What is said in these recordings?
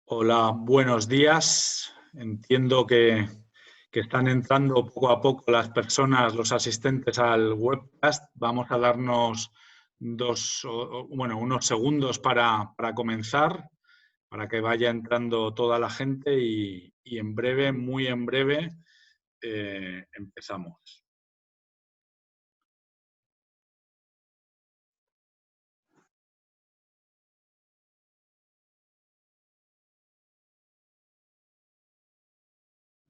Hola, buenos días. Entiendo que están entrando poco a poco las personas, los asistentes al webcast. Vamos a darnos unos segundos para comenzar, para que vaya entrando toda la gente y en breve, muy en breve, empezamos.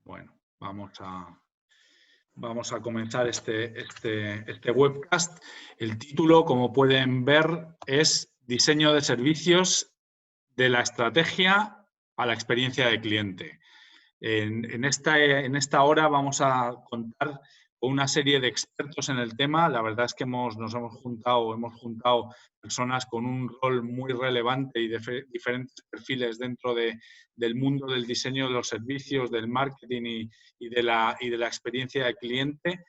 Bueno, vamos a comenzar este webcast. El título, como pueden ver, es Diseño de servicios de la estrategia a la experiencia de cliente. En esta hora vamos a contar con una serie de expertos en el tema. La verdad es que hemos juntado personas con un rol muy relevante y de diferentes perfiles dentro del mundo del diseño de los servicios, del marketing y de la experiencia de cliente.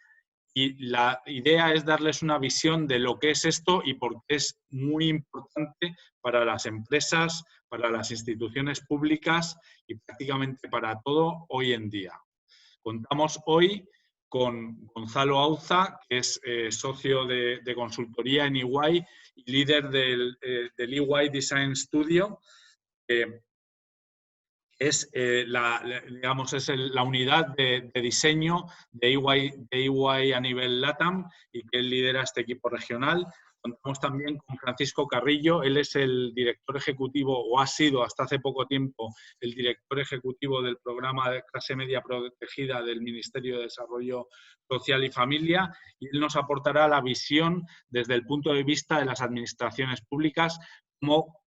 Y la idea es darles una visión de lo que es esto y por qué es muy importante para las empresas, para las instituciones públicas y prácticamente para todo hoy en día. Contamos hoy con Gonzalo Auza, que es socio de consultoría en EY y líder del EY Design Studio. Es, la unidad de diseño de EY a nivel LATAM y que él lidera este equipo regional. Contamos también con Francisco Carrillo, él es el director ejecutivo, o ha sido hasta hace poco tiempo, el director ejecutivo del programa de clase media protegida del Ministerio de Desarrollo Social y Familia, y él nos aportará la visión desde el punto de vista de las administraciones públicas, cómo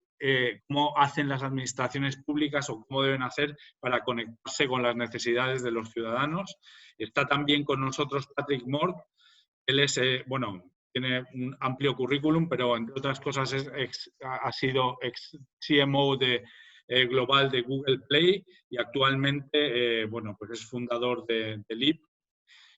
hacen las administraciones públicas o cómo deben hacer para conectarse con las necesidades de los ciudadanos. Está también con nosotros Patrick Mort. Él es, tiene un amplio currículum, pero entre otras cosas ha sido ex CMO global de Google Play y actualmente pues es fundador de Leap.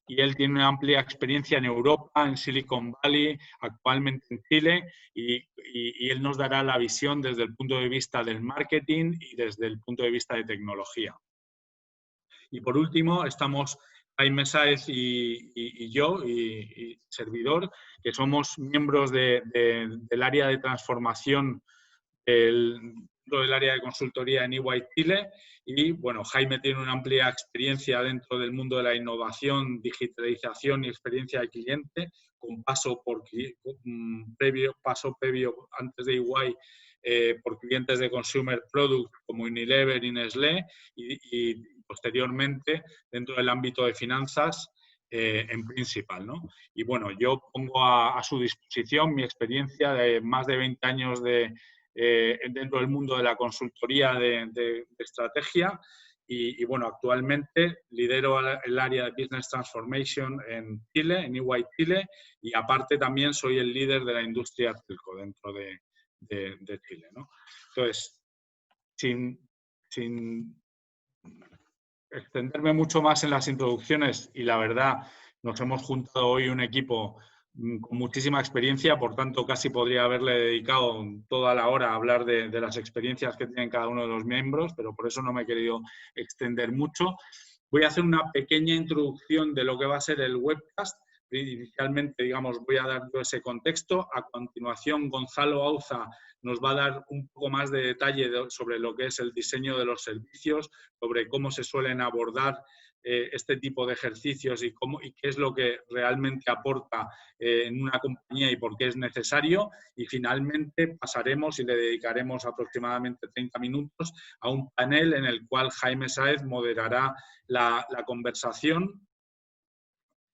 Y él tiene una amplia experiencia en Europa, en Silicon Valley, actualmente en Chile, y él nos dará la visión desde el punto de vista del marketing y desde el punto de vista de tecnología. Y por último, estamos Jaime Sáez y yo, y servidor, que somos miembros del área de transformación del área de consultoría en EY Chile. Y bueno, Jaime tiene una amplia experiencia dentro del mundo de la innovación, digitalización y experiencia de cliente, con paso previo antes de EY por clientes de consumer product como Unilever y Nestlé, y posteriormente dentro del ámbito de finanzas en Principal, ¿no? Y bueno, yo pongo a su disposición mi experiencia de más de 20 años dentro del mundo de la consultoría de estrategia y bueno, actualmente lidero el área de Business Transformation en Chile, en EY Chile, y aparte también soy el líder de la industria telco dentro de Chile, ¿no? Entonces, sin extenderme mucho más en las introducciones, y la verdad, nos hemos juntado hoy un equipo con muchísima experiencia, por tanto casi podría haberle dedicado toda la hora a hablar de las experiencias que tienen cada uno de los miembros, pero por eso no me he querido extender mucho. Voy a hacer una pequeña introducción de lo que va a ser el webcast. Inicialmente, digamos, voy a dar yo ese contexto. A continuación, Gonzalo Auza nos va a dar un poco más de detalle sobre lo que es el diseño de los servicios, sobre cómo se suelen abordar este tipo de ejercicios y qué es lo que realmente aporta en una compañía y por qué es necesario. Y finalmente pasaremos y le dedicaremos aproximadamente 30 minutos a un panel en el cual Jaime Sáez moderará la conversación.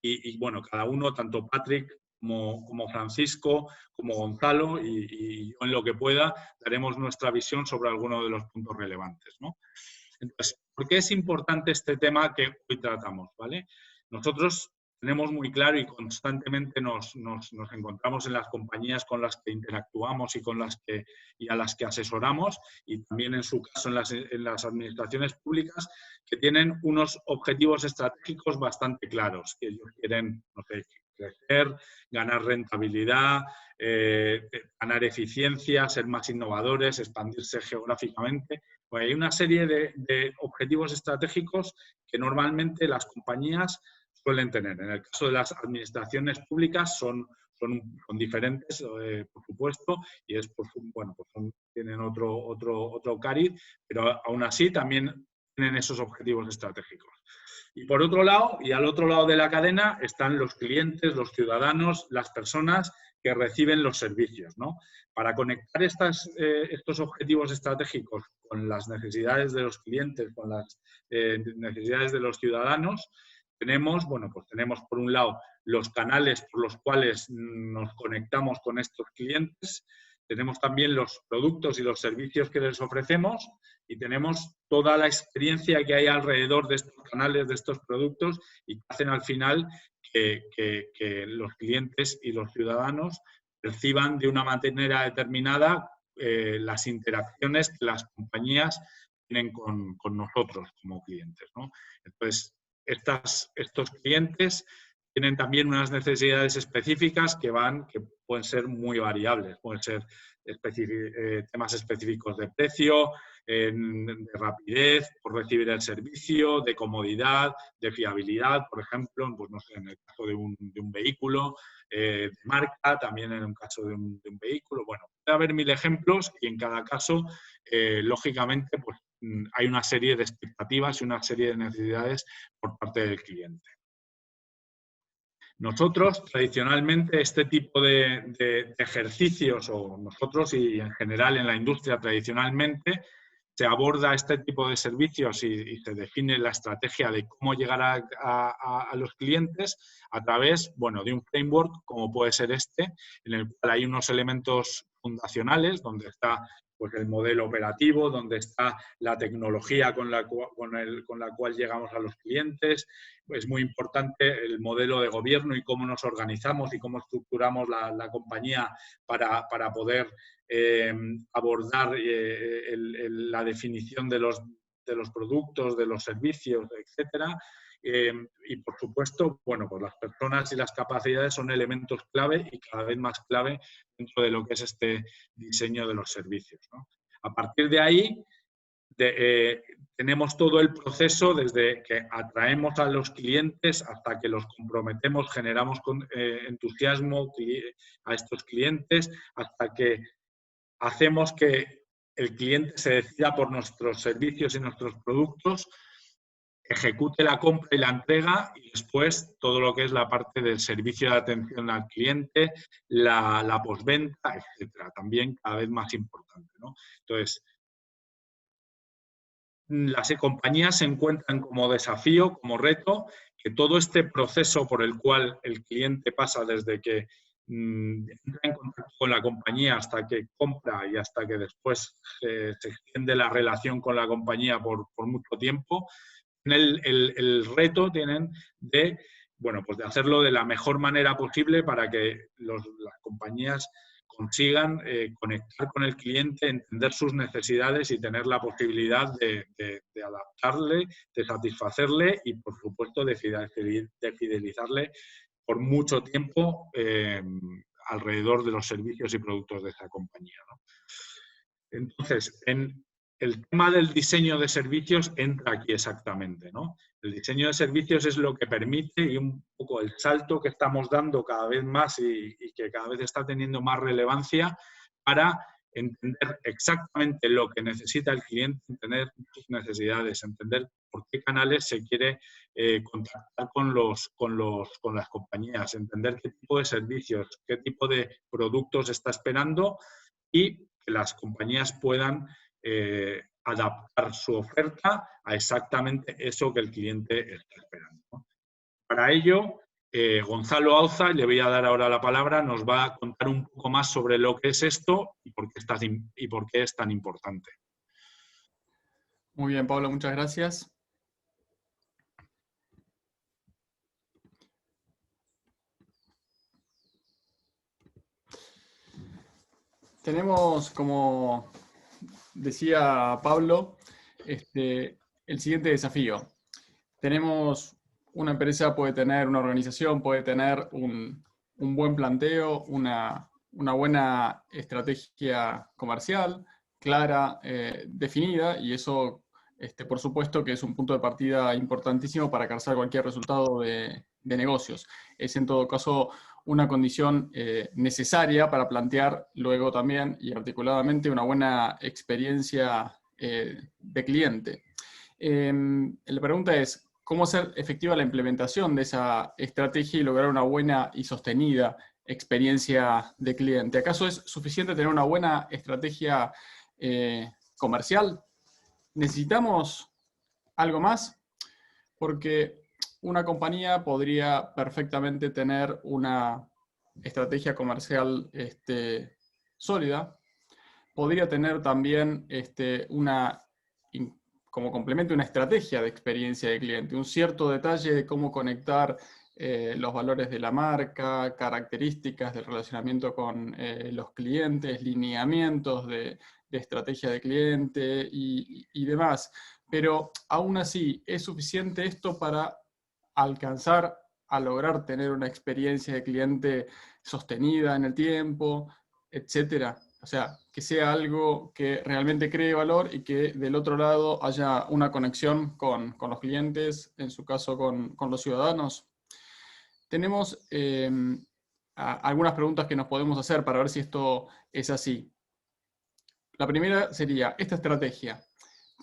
Y bueno, cada uno, tanto Patrick como Francisco, como Gonzalo y yo en lo que pueda, daremos nuestra visión sobre algunos de los puntos relevantes, ¿no? Entonces, ¿por qué es importante este tema que hoy tratamos? ¿Vale? Nosotros tenemos muy claro y constantemente nos encontramos en las compañías con las que interactuamos y a las que asesoramos, y también en su caso en las administraciones públicas, que tienen unos objetivos estratégicos bastante claros, que ellos quieren, no sé, crecer, ganar rentabilidad, ganar eficiencia, ser más innovadores, expandirse geográficamente. Pues hay una serie de objetivos estratégicos que normalmente las compañías suelen tener. En el caso de las administraciones públicas son diferentes, por supuesto, y es bueno, pues tienen otro cariz, pero aún así también tienen esos objetivos estratégicos. Y por otro lado, y al otro lado de la cadena, están los clientes, los ciudadanos, las personas que reciben los servicios, ¿no? Para conectar estos objetivos estratégicos con las necesidades de los clientes, con las necesidades de los ciudadanos, tenemos, bueno, pues tenemos por un lado los canales por los cuales nos conectamos con estos clientes, tenemos también los productos y los servicios que les ofrecemos y tenemos toda la experiencia que hay alrededor de estos canales, de estos productos y que hacen al final que los clientes y los ciudadanos perciban de una manera determinada las interacciones que las compañías tienen con nosotros como clientes, ¿no? Entonces, estos clientes tienen también unas necesidades específicas que pueden ser muy variables. Pueden ser temas específicos de precio, de rapidez por recibir el servicio, de comodidad, de fiabilidad, por ejemplo, pues no sé, en el caso de un vehículo, de marca, también en el caso de un vehículo. Bueno, puede haber 1000 ejemplos y en cada caso, lógicamente, pues hay una serie de expectativas y una serie de necesidades por parte del cliente. Nosotros, tradicionalmente, este tipo de ejercicios, o nosotros y en general en la industria tradicionalmente, se aborda este tipo de servicios y se define la estrategia de cómo llegar a los clientes a través, bueno, de un framework como puede ser este, en el cual hay unos elementos fundacionales, donde está pues, el modelo operativo, donde está la tecnología con la cual llegamos a los clientes. Es muy importante el modelo de gobierno y cómo nos organizamos y cómo estructuramos la compañía para poder abordar la definición de los productos, de los servicios, etcétera. Y por supuesto, bueno, pues las personas y las capacidades son elementos clave y cada vez más clave dentro de lo que es este diseño de los servicios, ¿no? A partir de ahí, tenemos todo el proceso desde que atraemos a los clientes hasta que los comprometemos, generamos entusiasmo a estos clientes, hasta que hacemos que el cliente se decida por nuestros servicios y nuestros productos, ejecute la compra y la entrega y después todo lo que es la parte del servicio de atención al cliente, la postventa, etcétera. También cada vez más importante, ¿no? Entonces, las compañías se encuentran como desafío, como reto, que todo este proceso por el cual el cliente pasa desde que entra en contacto con la compañía hasta que compra y hasta que después se extiende la relación con la compañía por mucho tiempo, el reto tienen de, bueno, pues de hacerlo de la mejor manera posible para que las compañías consigan conectar con el cliente, entender sus necesidades y tener la posibilidad de adaptarle, de satisfacerle y, por supuesto, de fidelizarle por mucho tiempo alrededor de los servicios y productos de esa compañía, ¿no? Entonces, el tema del diseño de servicios entra aquí exactamente, ¿no? El diseño de servicios es lo que permite y un poco el salto que estamos dando cada vez más y que cada vez está teniendo más relevancia para entender exactamente lo que necesita el cliente, entender sus necesidades, entender por qué canales se quiere contactar con las compañías, entender qué tipo de servicios, qué tipo de productos está esperando y que las compañías puedan adaptar su oferta a exactamente eso que el cliente está esperando, ¿no? Para ello, Gonzalo Auza, le voy a dar ahora la palabra, nos va a contar un poco más sobre lo que es esto y por qué es tan importante. Muy bien, Pablo, muchas gracias. Tenemos, como decía Pablo, el siguiente desafío. Tenemos una empresa puede tener, una organización puede tener un buen planteo, una buena estrategia comercial, clara, definida, y eso, por supuesto, que es un punto de partida importantísimo para alcanzar cualquier resultado de negocios. Es en todo caso una condición necesaria para plantear luego también y articuladamente una buena experiencia de cliente. La pregunta es, ¿cómo hacer efectiva la implementación de esa estrategia y lograr una buena y sostenida experiencia de cliente? ¿Acaso es suficiente tener una buena estrategia comercial? ¿Necesitamos algo más? Porque una compañía podría perfectamente tener una estrategia comercial sólida, podría tener también como complemento una estrategia de experiencia de cliente, un cierto detalle de cómo conectar los valores de la marca, características del relacionamiento con los clientes, lineamientos de estrategia de cliente y demás. Pero aún así, ¿es suficiente esto para alcanzar a lograr tener una experiencia de cliente sostenida en el tiempo, etcétera? O sea, que sea algo que realmente cree valor y que del otro lado haya una conexión con los clientes, en su caso con los ciudadanos. Tenemos algunas preguntas que nos podemos hacer para ver si esto es así. La primera sería, ¿esta estrategia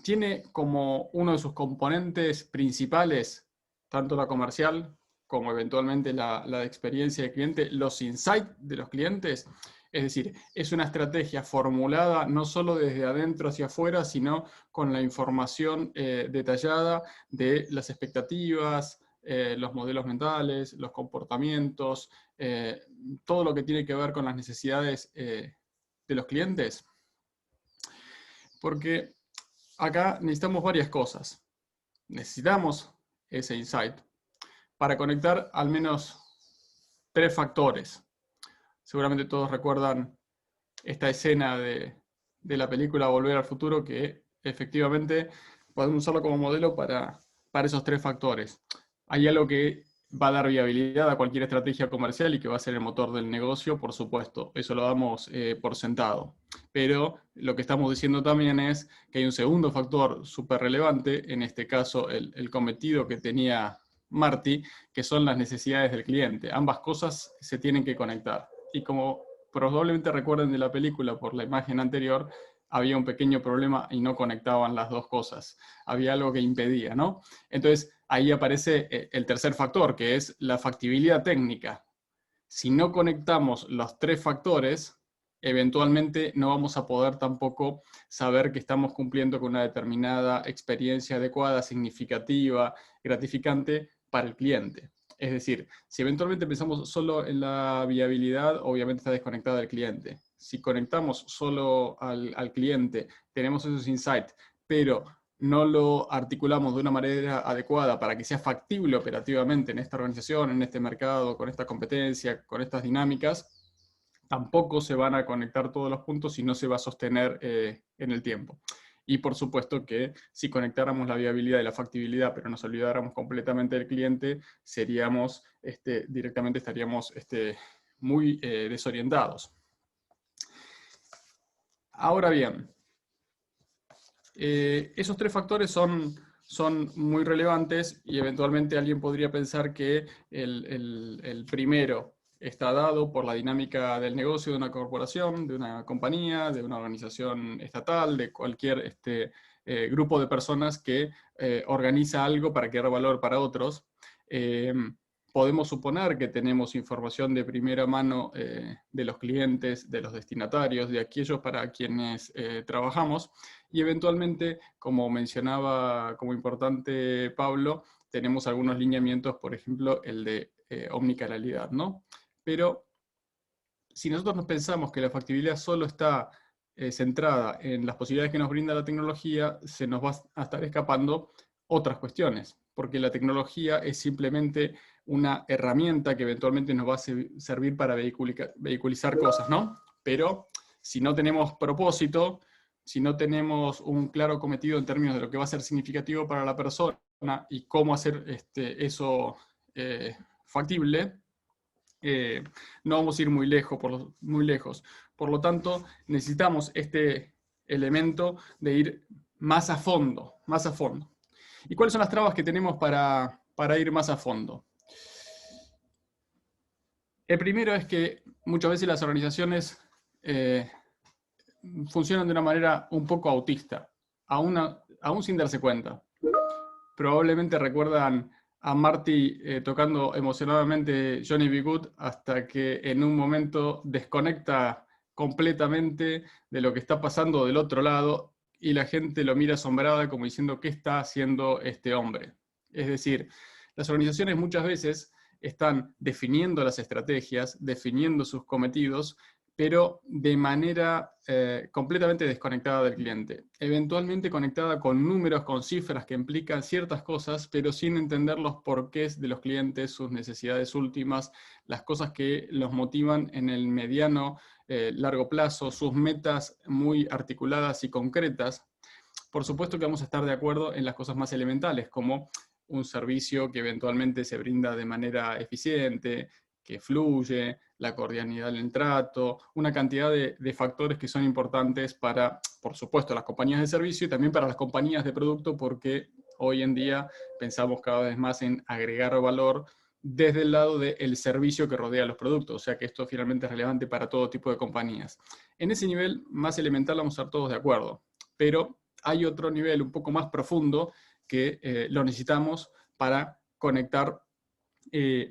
tiene como uno de sus componentes principales, tanto la comercial como eventualmente la de experiencia de cliente, los insights de los clientes? Es decir, es una estrategia formulada no solo desde adentro hacia afuera, sino con la información detallada de las expectativas, los modelos mentales, los comportamientos, todo lo que tiene que ver con las necesidades de los clientes. Porque acá necesitamos varias cosas. Necesitamos ese insight para conectar al menos 3 factores. Seguramente todos recuerdan esta escena de la película Volver al Futuro, que efectivamente podemos usarlo como modelo para esos 3 factores. Hay algo que va a dar viabilidad a cualquier estrategia comercial y que va a ser el motor del negocio, por supuesto. Eso lo damos por sentado. Pero lo que estamos diciendo también es que hay un segundo factor súper relevante, en este caso el cometido que tenía Marty, que son las necesidades del cliente. Ambas cosas se tienen que conectar. Y como probablemente recuerden de la película por la imagen anterior, había un pequeño problema y no conectaban las dos cosas. Había algo que impedía, ¿no? Entonces, ahí aparece el tercer factor, que es la factibilidad técnica. Si no conectamos los 3 factores, eventualmente no vamos a poder tampoco saber que estamos cumpliendo con una determinada experiencia adecuada, significativa, gratificante para el cliente. Es decir, si eventualmente pensamos solo en la viabilidad, obviamente está desconectada del cliente. Si conectamos solo al cliente, tenemos esos insights, pero no lo articulamos de una manera adecuada para que sea factible operativamente en esta organización, en este mercado, con esta competencia, con estas dinámicas, tampoco se van a conectar todos los puntos y no se va a sostener en el tiempo. Y por supuesto que si conectáramos la viabilidad y la factibilidad, pero nos olvidáramos completamente del cliente, seríamos, directamente estaríamos muy desorientados. Ahora bien, esos 3 factores son muy relevantes y eventualmente alguien podría pensar que el primero está dado por la dinámica del negocio de una corporación, de una compañía, de una organización estatal, de cualquier grupo de personas que organiza algo para crear valor para otros. Podemos suponer que tenemos información de primera mano de los clientes, de los destinatarios, de aquellos para quienes trabajamos, y eventualmente, como mencionaba como importante Pablo, tenemos algunos lineamientos, por ejemplo, el de omnicanalidad, ¿no? Pero si nosotros nos pensamos que la factibilidad solo está centrada en las posibilidades que nos brinda la tecnología, se nos va a estar escapando otras cuestiones, porque la tecnología es simplemente una herramienta que eventualmente nos va a servir para vehiculizar cosas, ¿no? Pero si no tenemos propósito, si no tenemos un claro cometido en términos de lo que va a ser significativo para la persona y cómo hacer eso factible, no vamos a ir muy lejos. Por lo tanto, necesitamos este elemento de ir más a fondo, más a fondo. ¿Y cuáles son las trabas que tenemos para ir más a fondo? El primero es que muchas veces las organizaciones funcionan de una manera un poco autista, aún sin darse cuenta. Probablemente recuerdan a Marty tocando emocionadamente Johnny B. Good hasta que en un momento desconecta completamente de lo que está pasando del otro lado y la gente lo mira asombrada como diciendo ¿qué está haciendo este hombre? Es decir, las organizaciones muchas veces están definiendo las estrategias, definiendo sus cometidos, pero de manera completamente desconectada del cliente. Eventualmente conectada con números, con cifras que implican ciertas cosas, pero sin entender los porqués de los clientes, sus necesidades últimas, las cosas que los motivan en el mediano, largo plazo, sus metas muy articuladas y concretas. Por supuesto que vamos a estar de acuerdo en las cosas más elementales, como un servicio que eventualmente se brinda de manera eficiente, que fluye, la cordialidad en el trato, una cantidad de factores que son importantes para, por supuesto, las compañías de servicio y también para las compañías de producto, porque hoy en día pensamos cada vez más en agregar valor desde el lado del servicio que rodea los productos, o sea que esto finalmente es relevante para todo tipo de compañías. En ese nivel más elemental vamos a estar todos de acuerdo, pero hay otro nivel un poco más profundo que lo necesitamos para conectar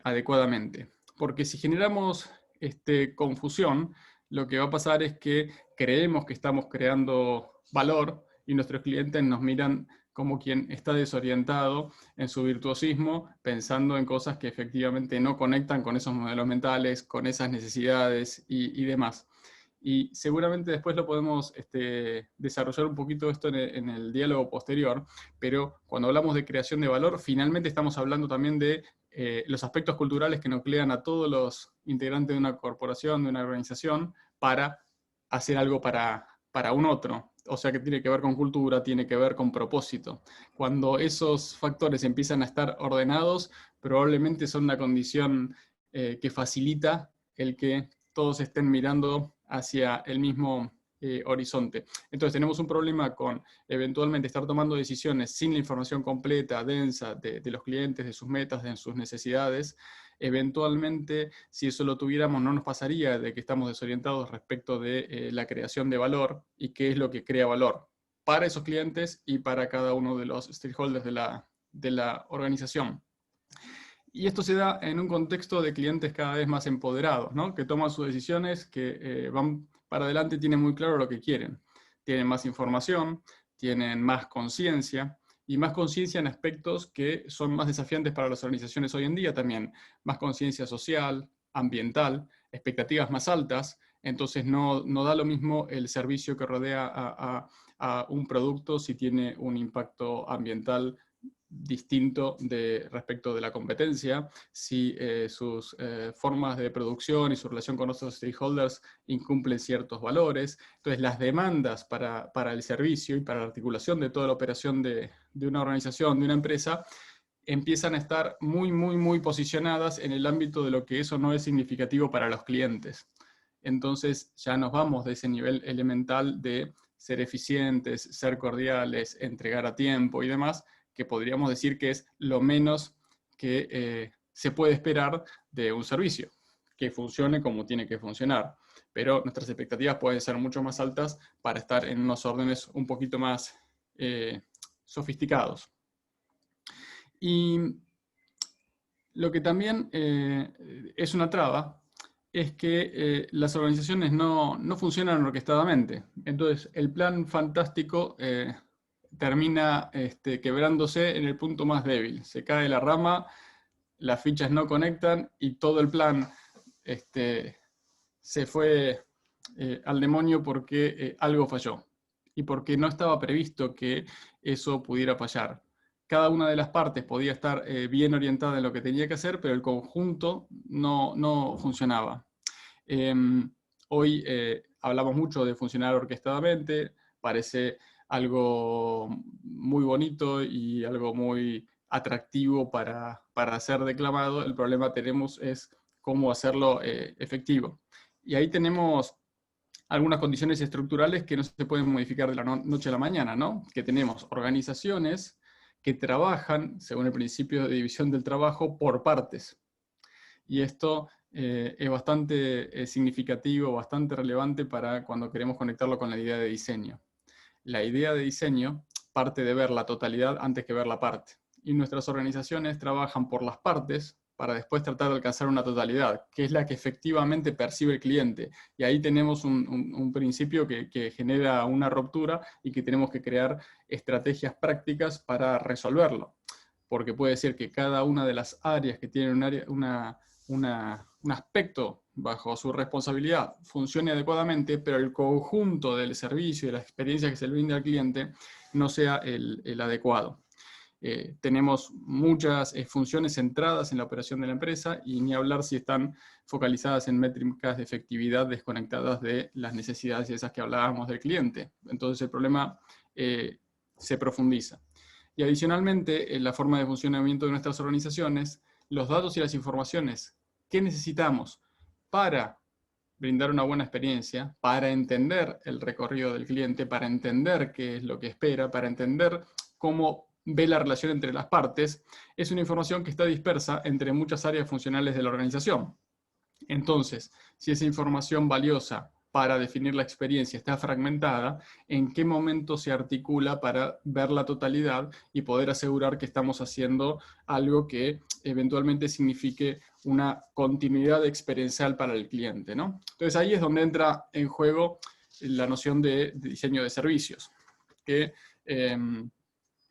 adecuadamente. Porque si generamos confusión, lo que va a pasar es que creemos que estamos creando valor y nuestros clientes nos miran como quien está desorientado en su virtuosismo, pensando en cosas que efectivamente no conectan con esos modelos mentales, con esas necesidades y demás. Y seguramente después lo podemos desarrollar un poquito esto en el diálogo posterior, pero cuando hablamos de creación de valor, finalmente estamos hablando también de los aspectos culturales que nuclean a todos los integrantes de una corporación, de una organización, para hacer algo para un otro. O sea que tiene que ver con cultura, tiene que ver con propósito. Cuando esos factores empiezan a estar ordenados, probablemente son una condición que facilita el que todos estén mirando hacia el mismo horizonte. Entonces tenemos un problema con eventualmente estar tomando decisiones sin la información completa, densa de los clientes, de sus metas, de sus necesidades. Eventualmente, si eso lo tuviéramos, no nos pasaría de que estamos desorientados respecto de la creación de valor y qué es lo que crea valor para esos clientes y para cada uno de los stakeholders de la organización. Y esto se da en un contexto de clientes cada vez más empoderados, ¿no? Que toman sus decisiones, que van para adelante, tienen muy claro lo que quieren. Tienen más información, tienen más conciencia, y más conciencia en aspectos que son más desafiantes para las organizaciones hoy en día también. Más conciencia social, ambiental, expectativas más altas. Entonces no da lo mismo el servicio que rodea a un producto si tiene un impacto ambiental distinto respecto de la competencia, si sus formas de producción y su relación con otros stakeholders incumplen ciertos valores. Entonces, las demandas para el servicio y para la articulación de toda la operación de una organización, de una empresa, empiezan a estar muy posicionadas en el ámbito de lo que eso no es significativo para los clientes. Entonces, ya nos vamos de ese nivel elemental de ser eficientes, ser cordiales, entregar a tiempo y demás, que podríamos decir que es lo menos que se puede esperar de un servicio, que funcione como tiene que funcionar. Pero nuestras expectativas pueden ser mucho más altas para estar en unos órdenes un poquito más sofisticados. Y lo que también es una traba es que las organizaciones no funcionan orquestadamente. Entonces, el plan fantástico termina quebrándose en el punto más débil. Se cae la rama, las fichas no conectan y todo el plan se fue al demonio porque algo falló y porque no estaba previsto que eso pudiera fallar. Cada una de las partes podía estar bien orientada en lo que tenía que hacer, pero el conjunto no funcionaba. Hoy hablamos mucho de funcionar orquestadamente, parece algo muy bonito y algo muy atractivo para ser declamado. El problema tenemos es cómo hacerlo efectivo. Y ahí tenemos algunas condiciones estructurales que no se pueden modificar de la noche a la mañana, ¿no? Que tenemos organizaciones que trabajan, según el principio de división del trabajo, por partes. Y esto es bastante significativo, bastante relevante para cuando queremos conectarlo con la idea de diseño. La idea de diseño parte de ver la totalidad antes que ver la parte. Y nuestras organizaciones trabajan por las partes para después tratar de alcanzar una totalidad, que es la que efectivamente percibe el cliente. Y ahí tenemos un principio que genera una ruptura y que tenemos que crear estrategias prácticas para resolverlo. Porque puede ser que cada una de las áreas que tienen un aspecto bajo su responsabilidad funcione adecuadamente, pero el conjunto del servicio y la experiencia que se le brinda al cliente no sea el adecuado. Tenemos muchas funciones centradas en la operación de la empresa y ni hablar si están focalizadas en métricas de efectividad desconectadas de las necesidades esas que hablábamos del cliente. Entonces el problema se profundiza. Y adicionalmente, en la forma de funcionamiento de nuestras organizaciones, los datos y las informaciones que necesitamos para brindar una buena experiencia, para entender el recorrido del cliente, para entender qué es lo que espera, para entender cómo ve la relación entre las partes, es una información que está dispersa entre muchas áreas funcionales de la organización. Entonces, si esa información valiosa para definir la experiencia está fragmentada, ¿en qué momento se articula para ver la totalidad y poder asegurar que estamos haciendo algo que eventualmente signifique una continuidad experiencial para el cliente, ¿no? Entonces ahí es donde entra en juego la noción de diseño de servicios, que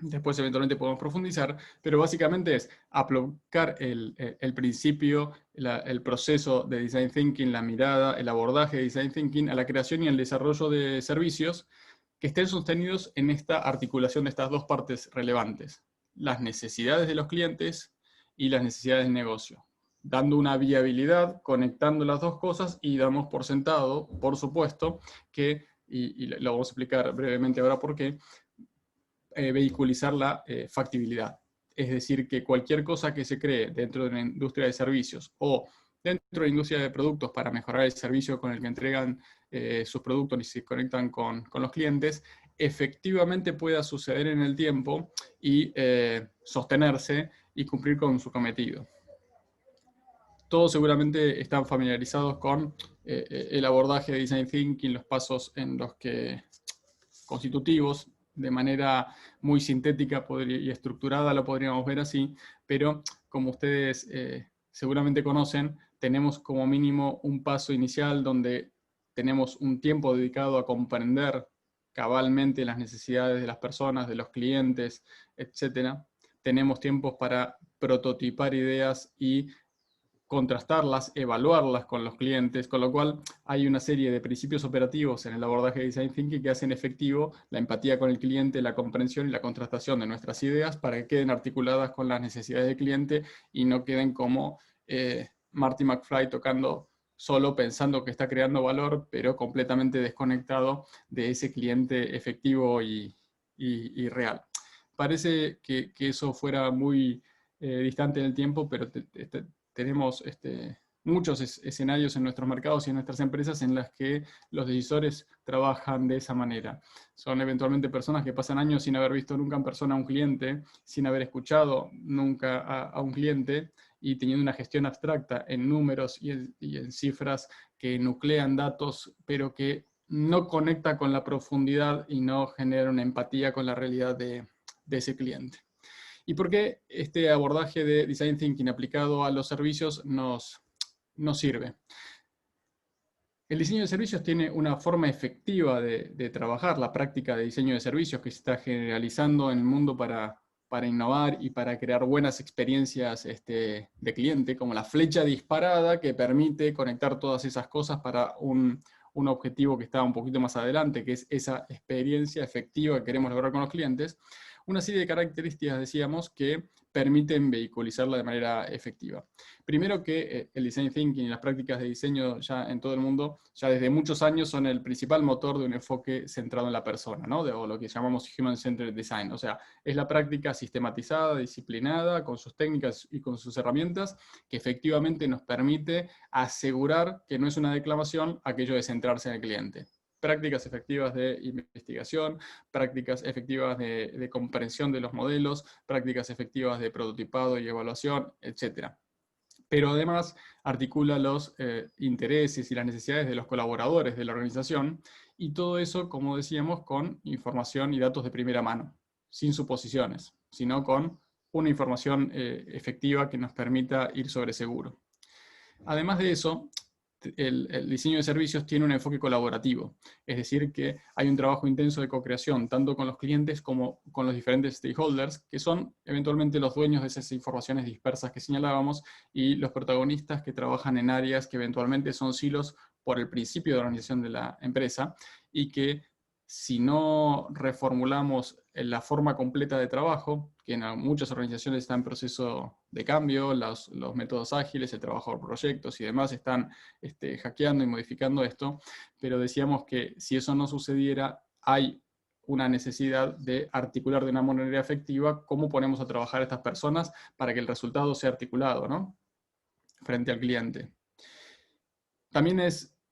después eventualmente podemos profundizar, pero básicamente es aplicar el principio, el proceso de Design Thinking, la mirada, el abordaje de Design Thinking a la creación y el desarrollo de servicios que estén sostenidos en esta articulación de estas dos partes relevantes, las necesidades de los clientes y las necesidades del negocio, dando una viabilidad, conectando las dos cosas y damos por sentado, por supuesto, que, y lo vamos a explicar brevemente ahora por qué, vehiculizar la factibilidad. Es decir, que cualquier cosa que se cree dentro de una industria de servicios o dentro de la industria de productos para mejorar el servicio con el que entregan sus productos y se conectan con los clientes, efectivamente pueda suceder en el tiempo y sostenerse y cumplir con su cometido. Todos seguramente están familiarizados con el abordaje de Design Thinking, los pasos en los que constitutivos, de manera muy sintética y estructurada lo podríamos ver así, pero como ustedes seguramente conocen, tenemos como mínimo un paso inicial donde tenemos un tiempo dedicado a comprender cabalmente las necesidades de las personas, de los clientes, etc. Tenemos tiempos para prototipar ideas y contrastarlas, evaluarlas con los clientes, con lo cual hay una serie de principios operativos en el abordaje de Design Thinking que hacen efectivo la empatía con el cliente, la comprensión y la contrastación de nuestras ideas para que queden articuladas con las necesidades del cliente y no queden como Marty McFly tocando solo pensando que está creando valor, pero completamente desconectado de ese cliente efectivo y real. Parece que eso fuera muy distante en el tiempo, pero tenemos muchos escenarios en nuestros mercados y en nuestras empresas en las que los decisores trabajan de esa manera. Son eventualmente personas que pasan años sin haber visto nunca en persona a un cliente, sin haber escuchado nunca a un cliente y teniendo una gestión abstracta en números y en cifras que nuclean datos, pero que no conecta con la profundidad y no genera una empatía con la realidad de ese cliente. ¿Y por qué este abordaje de Design Thinking aplicado a los servicios nos sirve? El diseño de servicios tiene una forma efectiva de trabajar, la práctica de diseño de servicios que se está generalizando en el mundo para innovar y para crear buenas experiencias de cliente, como la flecha disparada que permite conectar todas esas cosas para un objetivo que está un poquito más adelante, que es esa experiencia efectiva que queremos lograr con los clientes. una serie de características, decíamos, que permiten vehiculizarla de manera efectiva. Primero que el design thinking y las prácticas de diseño ya en todo el mundo, ya desde muchos años son el principal motor de un enfoque centrado en la persona, ¿no? O lo que llamamos human-centered design. O sea, es la práctica sistematizada, disciplinada, con sus técnicas y con sus herramientas, que efectivamente nos permite asegurar que no es una declamación aquello de centrarse en el cliente. Prácticas efectivas de investigación, prácticas efectivas de comprensión de los modelos, prácticas efectivas de prototipado y evaluación, etc. Pero además articula los intereses y las necesidades de los colaboradores de la organización, y todo eso, como decíamos, con información y datos de primera mano, sin suposiciones, sino con una información efectiva que nos permita ir sobre seguro. Además de eso, el diseño de servicios tiene un enfoque colaborativo, es decir, que hay un trabajo intenso de co-creación, tanto con los clientes como con los diferentes stakeholders, que son eventualmente los dueños de esas informaciones dispersas que señalábamos, y los protagonistas que trabajan en áreas que eventualmente son silos por el principio de organización de la empresa, y que si no reformulamos la forma completa de trabajo, que en muchas organizaciones está en proceso de cambio, los métodos ágiles, el trabajo por proyectos y demás están hackeando y modificando esto, pero decíamos que si eso no sucediera, hay una necesidad de articular de una manera efectiva cómo ponemos a trabajar a estas personas para que el resultado sea articulado, ¿no? Frente al cliente. También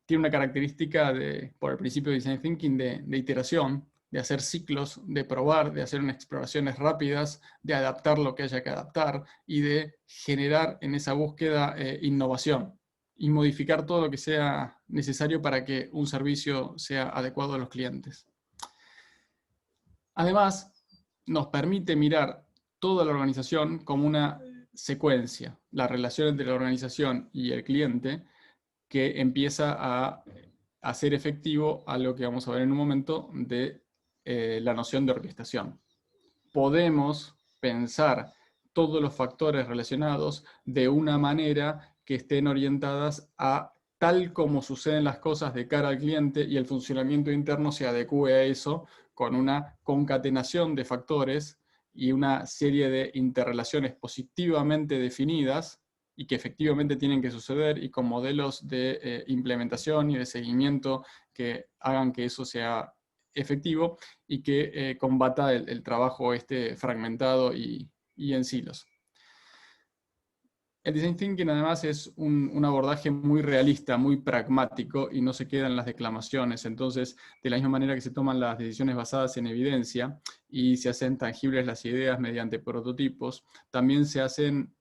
tiene una característica por el principio de Design Thinking de iteración, de hacer ciclos, de probar, de hacer unas exploraciones rápidas, de adaptar lo que haya que adaptar y de generar en esa búsqueda innovación y modificar todo lo que sea necesario para que un servicio sea adecuado a los clientes. Además, nos permite mirar toda la organización como una secuencia, la relación entre la organización y el cliente, que empieza a hacer efectivo algo que vamos a ver en un momento de la noción de orquestación. Podemos pensar todos los factores relacionados de una manera que estén orientadas a tal como suceden las cosas de cara al cliente, y el funcionamiento interno se adecue a eso con una concatenación de factores y una serie de interrelaciones positivamente definidas y que efectivamente tienen que suceder, y con modelos de implementación y de seguimiento que hagan que eso sea efectivo y que combata el trabajo fragmentado y en silos. El Design Thinking además es un abordaje muy realista, muy pragmático, y no se queda en las declamaciones. Entonces, de la misma manera que se toman las decisiones basadas en evidencia y se hacen tangibles las ideas mediante prototipos, también se hacen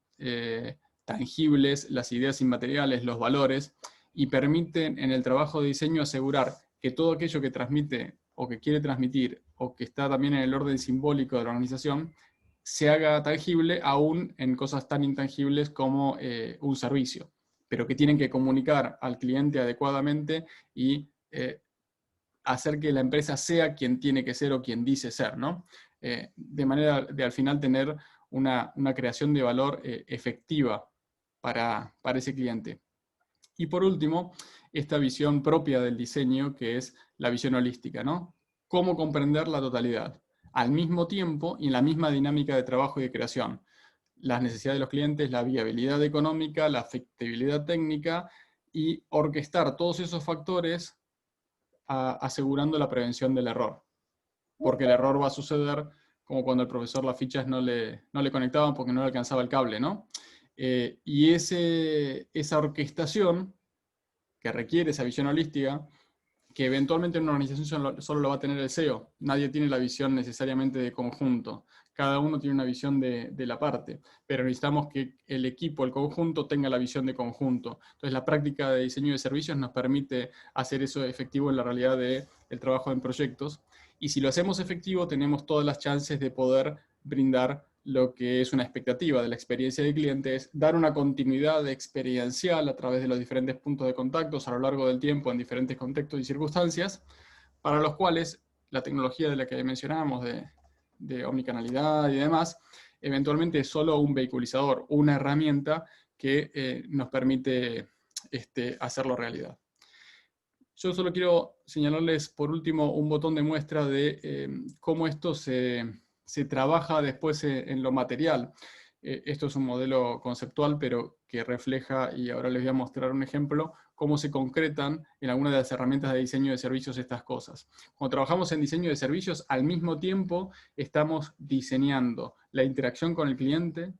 tangibles las ideas inmateriales, los valores, y permiten en el trabajo de diseño asegurar que todo aquello que transmite o que quiere transmitir o que está también en el orden simbólico de la organización se haga tangible aún en cosas tan intangibles como un servicio, pero que tienen que comunicar al cliente adecuadamente y hacer que la empresa sea quien tiene que ser o quien dice ser, ¿no? De manera de al final tener una creación de valor efectiva para ese cliente. Y por último, esta visión propia del diseño, que es la visión holística, ¿no? Cómo comprender la totalidad, al mismo tiempo y en la misma dinámica de trabajo y de creación. Las necesidades de los clientes, la viabilidad económica, la factibilidad técnica, y orquestar todos esos factores asegurando la prevención del error. Porque el error va a suceder como cuando el profesor las fichas no le conectaban porque no le alcanzaba el cable, ¿no? Y esa orquestación que requiere esa visión holística, que eventualmente en una organización solo lo va a tener el CEO. Nadie tiene la visión necesariamente de conjunto. Cada uno tiene una visión de la parte, pero necesitamos que el equipo, el conjunto, tenga la visión de conjunto. Entonces la práctica de diseño de servicios nos permite hacer eso efectivo en la realidad del trabajo en proyectos. Y si lo hacemos efectivo, tenemos todas las chances de poder brindar lo que es una expectativa de la experiencia del cliente, es dar una continuidad experiencial a través de los diferentes puntos de contactos a lo largo del tiempo en diferentes contextos y circunstancias, para los cuales la tecnología de la que mencionábamos, de omnicanalidad y demás, eventualmente es solo un vehiculizador, una herramienta que nos permite hacerlo realidad. Yo solo quiero señalarles por último un botón de muestra de cómo esto se se trabaja después en lo material. Esto es un modelo conceptual, pero que refleja, y ahora les voy a mostrar un ejemplo, cómo se concretan en algunas de las herramientas de diseño de servicios estas cosas. Cuando trabajamos en diseño de servicios, al mismo tiempo estamos diseñando la interacción con el cliente,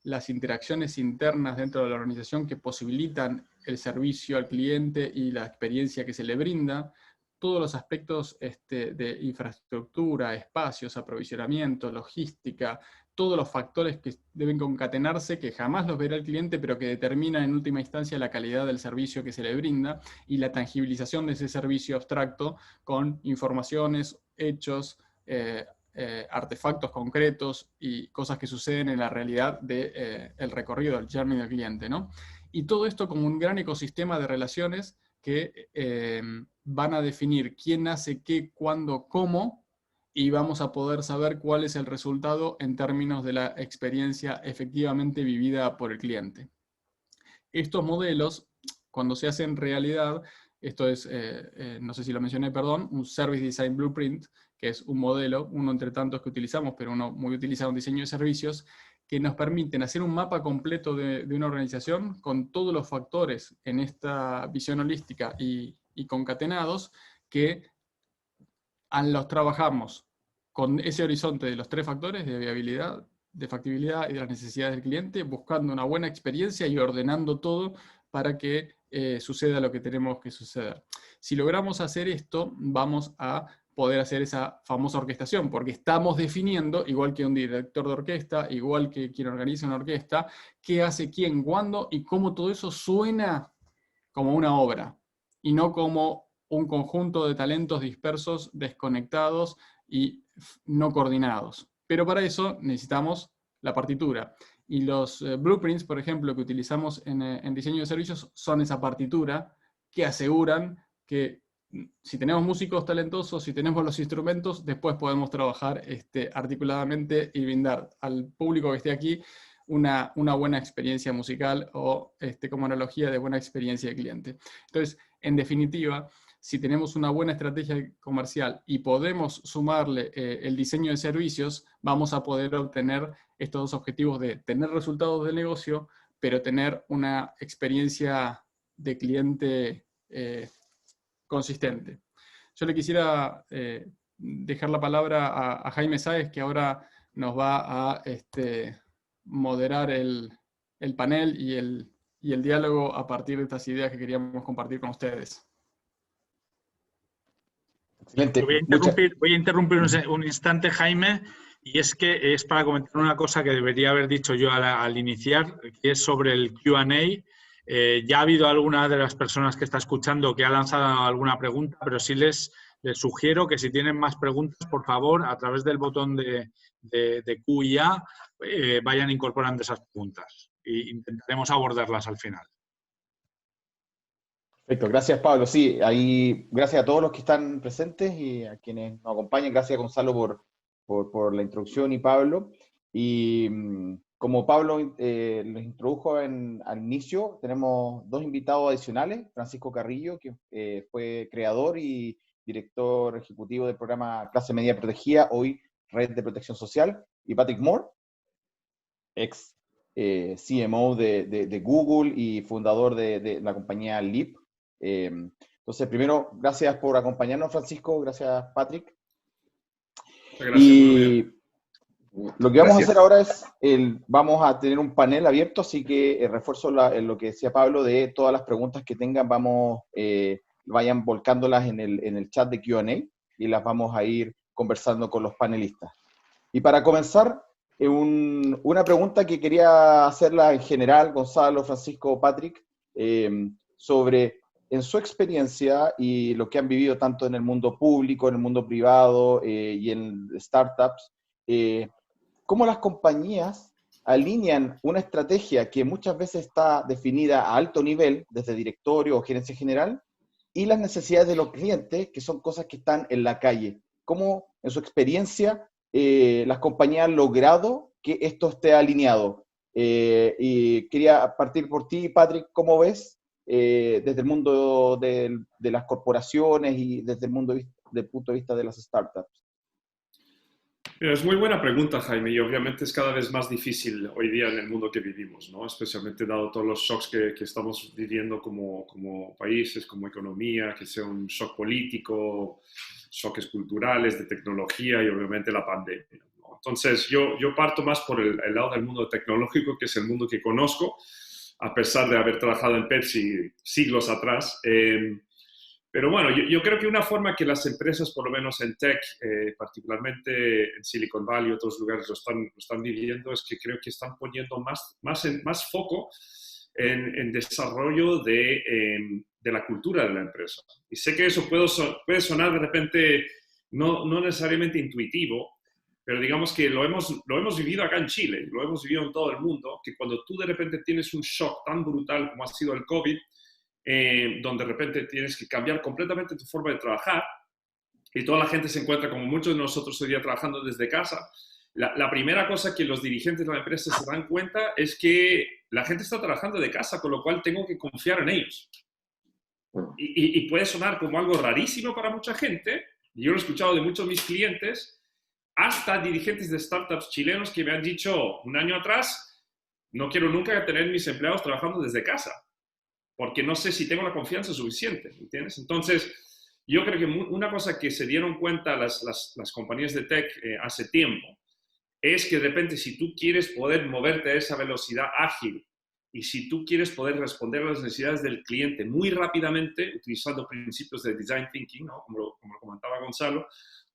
las interacciones internas dentro de la organización que posibilitan el servicio al cliente y la experiencia que se le brinda, todos los aspectos de infraestructura, espacios, aprovisionamiento, logística, todos los factores que deben concatenarse, que jamás los verá el cliente, pero que determinan en última instancia la calidad del servicio que se le brinda y la tangibilización de ese servicio abstracto con informaciones, hechos, artefactos concretos y cosas que suceden en la realidad del recorrido, del journey del cliente, ¿no? Y todo esto como un gran ecosistema de relaciones que van a definir quién hace qué, cuándo, cómo, y vamos a poder saber cuál es el resultado en términos de la experiencia efectivamente vivida por el cliente. Estos modelos, cuando se hacen realidad, esto es, no sé si lo mencioné, perdón, un Service Design Blueprint, que es un modelo, uno entre tantos que utilizamos, pero uno muy utilizado en diseño de servicios, que nos permiten hacer un mapa completo de una organización con todos los factores en esta visión holística y concatenados que los trabajamos con ese horizonte de los 3 factores de viabilidad, de factibilidad y de las necesidades del cliente, buscando una buena experiencia y ordenando todo para que suceda lo que tenemos que suceder. Si logramos hacer esto, vamos a poder hacer esa famosa orquestación, porque estamos definiendo, igual que un director de orquesta, igual que quien organiza una orquesta, qué hace quién, cuándo y cómo todo eso suena como una obra, y no como un conjunto de talentos dispersos, desconectados y no coordinados. Pero para eso necesitamos la partitura. Y los blueprints, por ejemplo, que utilizamos en diseño de servicios, son esa partitura que aseguran que si tenemos músicos talentosos, si tenemos los instrumentos, después podemos trabajar articuladamente y brindar al público que esté aquí una buena experiencia musical o como analogía de buena experiencia de cliente. Entonces, en definitiva, si tenemos una buena estrategia comercial y podemos sumarle el diseño de servicios, vamos a poder obtener estos dos objetivos de tener resultados de negocio, pero tener una experiencia de cliente consistente. Yo le quisiera dejar la palabra a Jaime Sáez, que ahora nos va a moderar el panel y el diálogo a partir de estas ideas que queríamos compartir con ustedes. Excelente. Voy a interrumpir un instante, Jaime, y es que es para comentar una cosa que debería haber dicho yo al iniciar, que es sobre el Q&A. Ya ha habido alguna de las personas que está escuchando que ha lanzado alguna pregunta, pero sí les sugiero que si tienen más preguntas, por favor, a través del botón de Q y A, vayan incorporando esas preguntas e intentaremos abordarlas al final. Perfecto, gracias Pablo. Sí, ahí gracias a todos los que están presentes y a quienes nos acompañan. Gracias Gonzalo por la introducción y Pablo. Y como Pablo les introdujo al inicio, tenemos 2 invitados adicionales. Francisco Carrillo, que fue creador y director ejecutivo del programa Clase Media Protegida, hoy Red de Protección Social, y Patrick Moore, ex CMO de Google y fundador de la compañía Leap. Entonces, primero, gracias por acompañarnos, Francisco. Gracias, Patrick. Gracias, y lo que vamos a hacer ahora es, vamos a tener un panel abierto, así que refuerzo lo que decía Pablo, de todas las preguntas que tengan, vayan volcándolas en el chat de Q&A y las vamos a ir conversando con los panelistas. Y para comenzar, una pregunta que quería hacerla en general, Gonzalo, Francisco, Patrick, sobre, en su experiencia y lo que han vivido tanto en el mundo público, en el mundo privado y en startups, cómo las compañías alinean una estrategia que muchas veces está definida a alto nivel, desde directorio o gerencia general, y las necesidades de los clientes, que son cosas que están en la calle. ¿Cómo, en su experiencia, las compañías han logrado que esto esté alineado? Y quería partir por ti, Patrick, ¿cómo ves desde el mundo de las corporaciones y desde el punto de vista de las startups? Mira, es muy buena pregunta, Jaime, y obviamente es cada vez más difícil hoy día en el mundo que vivimos, ¿no? Especialmente dado todos los shocks que estamos viviendo como países, como economía, que sea un shock político, shocks culturales, de tecnología y obviamente la pandemia, ¿no? Entonces, yo parto más por el lado del mundo tecnológico, que es el mundo que conozco, a pesar de haber trabajado en Pepsi siglos atrás. Pero bueno, yo creo que una forma que las empresas, por lo menos en tech, particularmente en Silicon Valley y otros lugares lo están viviendo, es que creo que están poniendo más foco en desarrollo de la cultura de la empresa. Y sé que eso puede sonar de repente no necesariamente intuitivo, pero digamos que lo hemos vivido acá en Chile, lo hemos vivido en todo el mundo, que cuando tú de repente tienes un shock tan brutal como ha sido el COVID, donde de repente tienes que cambiar completamente tu forma de trabajar y toda la gente se encuentra, como muchos de nosotros hoy día, trabajando desde casa. La primera cosa que los dirigentes de la empresa se dan cuenta es que la gente está trabajando de casa, con lo cual tengo que confiar en ellos. Y puede sonar como algo rarísimo para mucha gente. Yo lo he escuchado de muchos de mis clientes, hasta dirigentes de startups chilenos que me han dicho un año atrás, no quiero nunca tener mis empleados trabajando desde casa, porque no sé si tengo la confianza suficiente, ¿entiendes? Entonces, yo creo que una cosa que se dieron cuenta las compañías de tech hace tiempo es que de repente si tú quieres poder moverte a esa velocidad ágil y si tú quieres poder responder a las necesidades del cliente muy rápidamente, utilizando principios de design thinking, ¿no? como lo comentaba Gonzalo,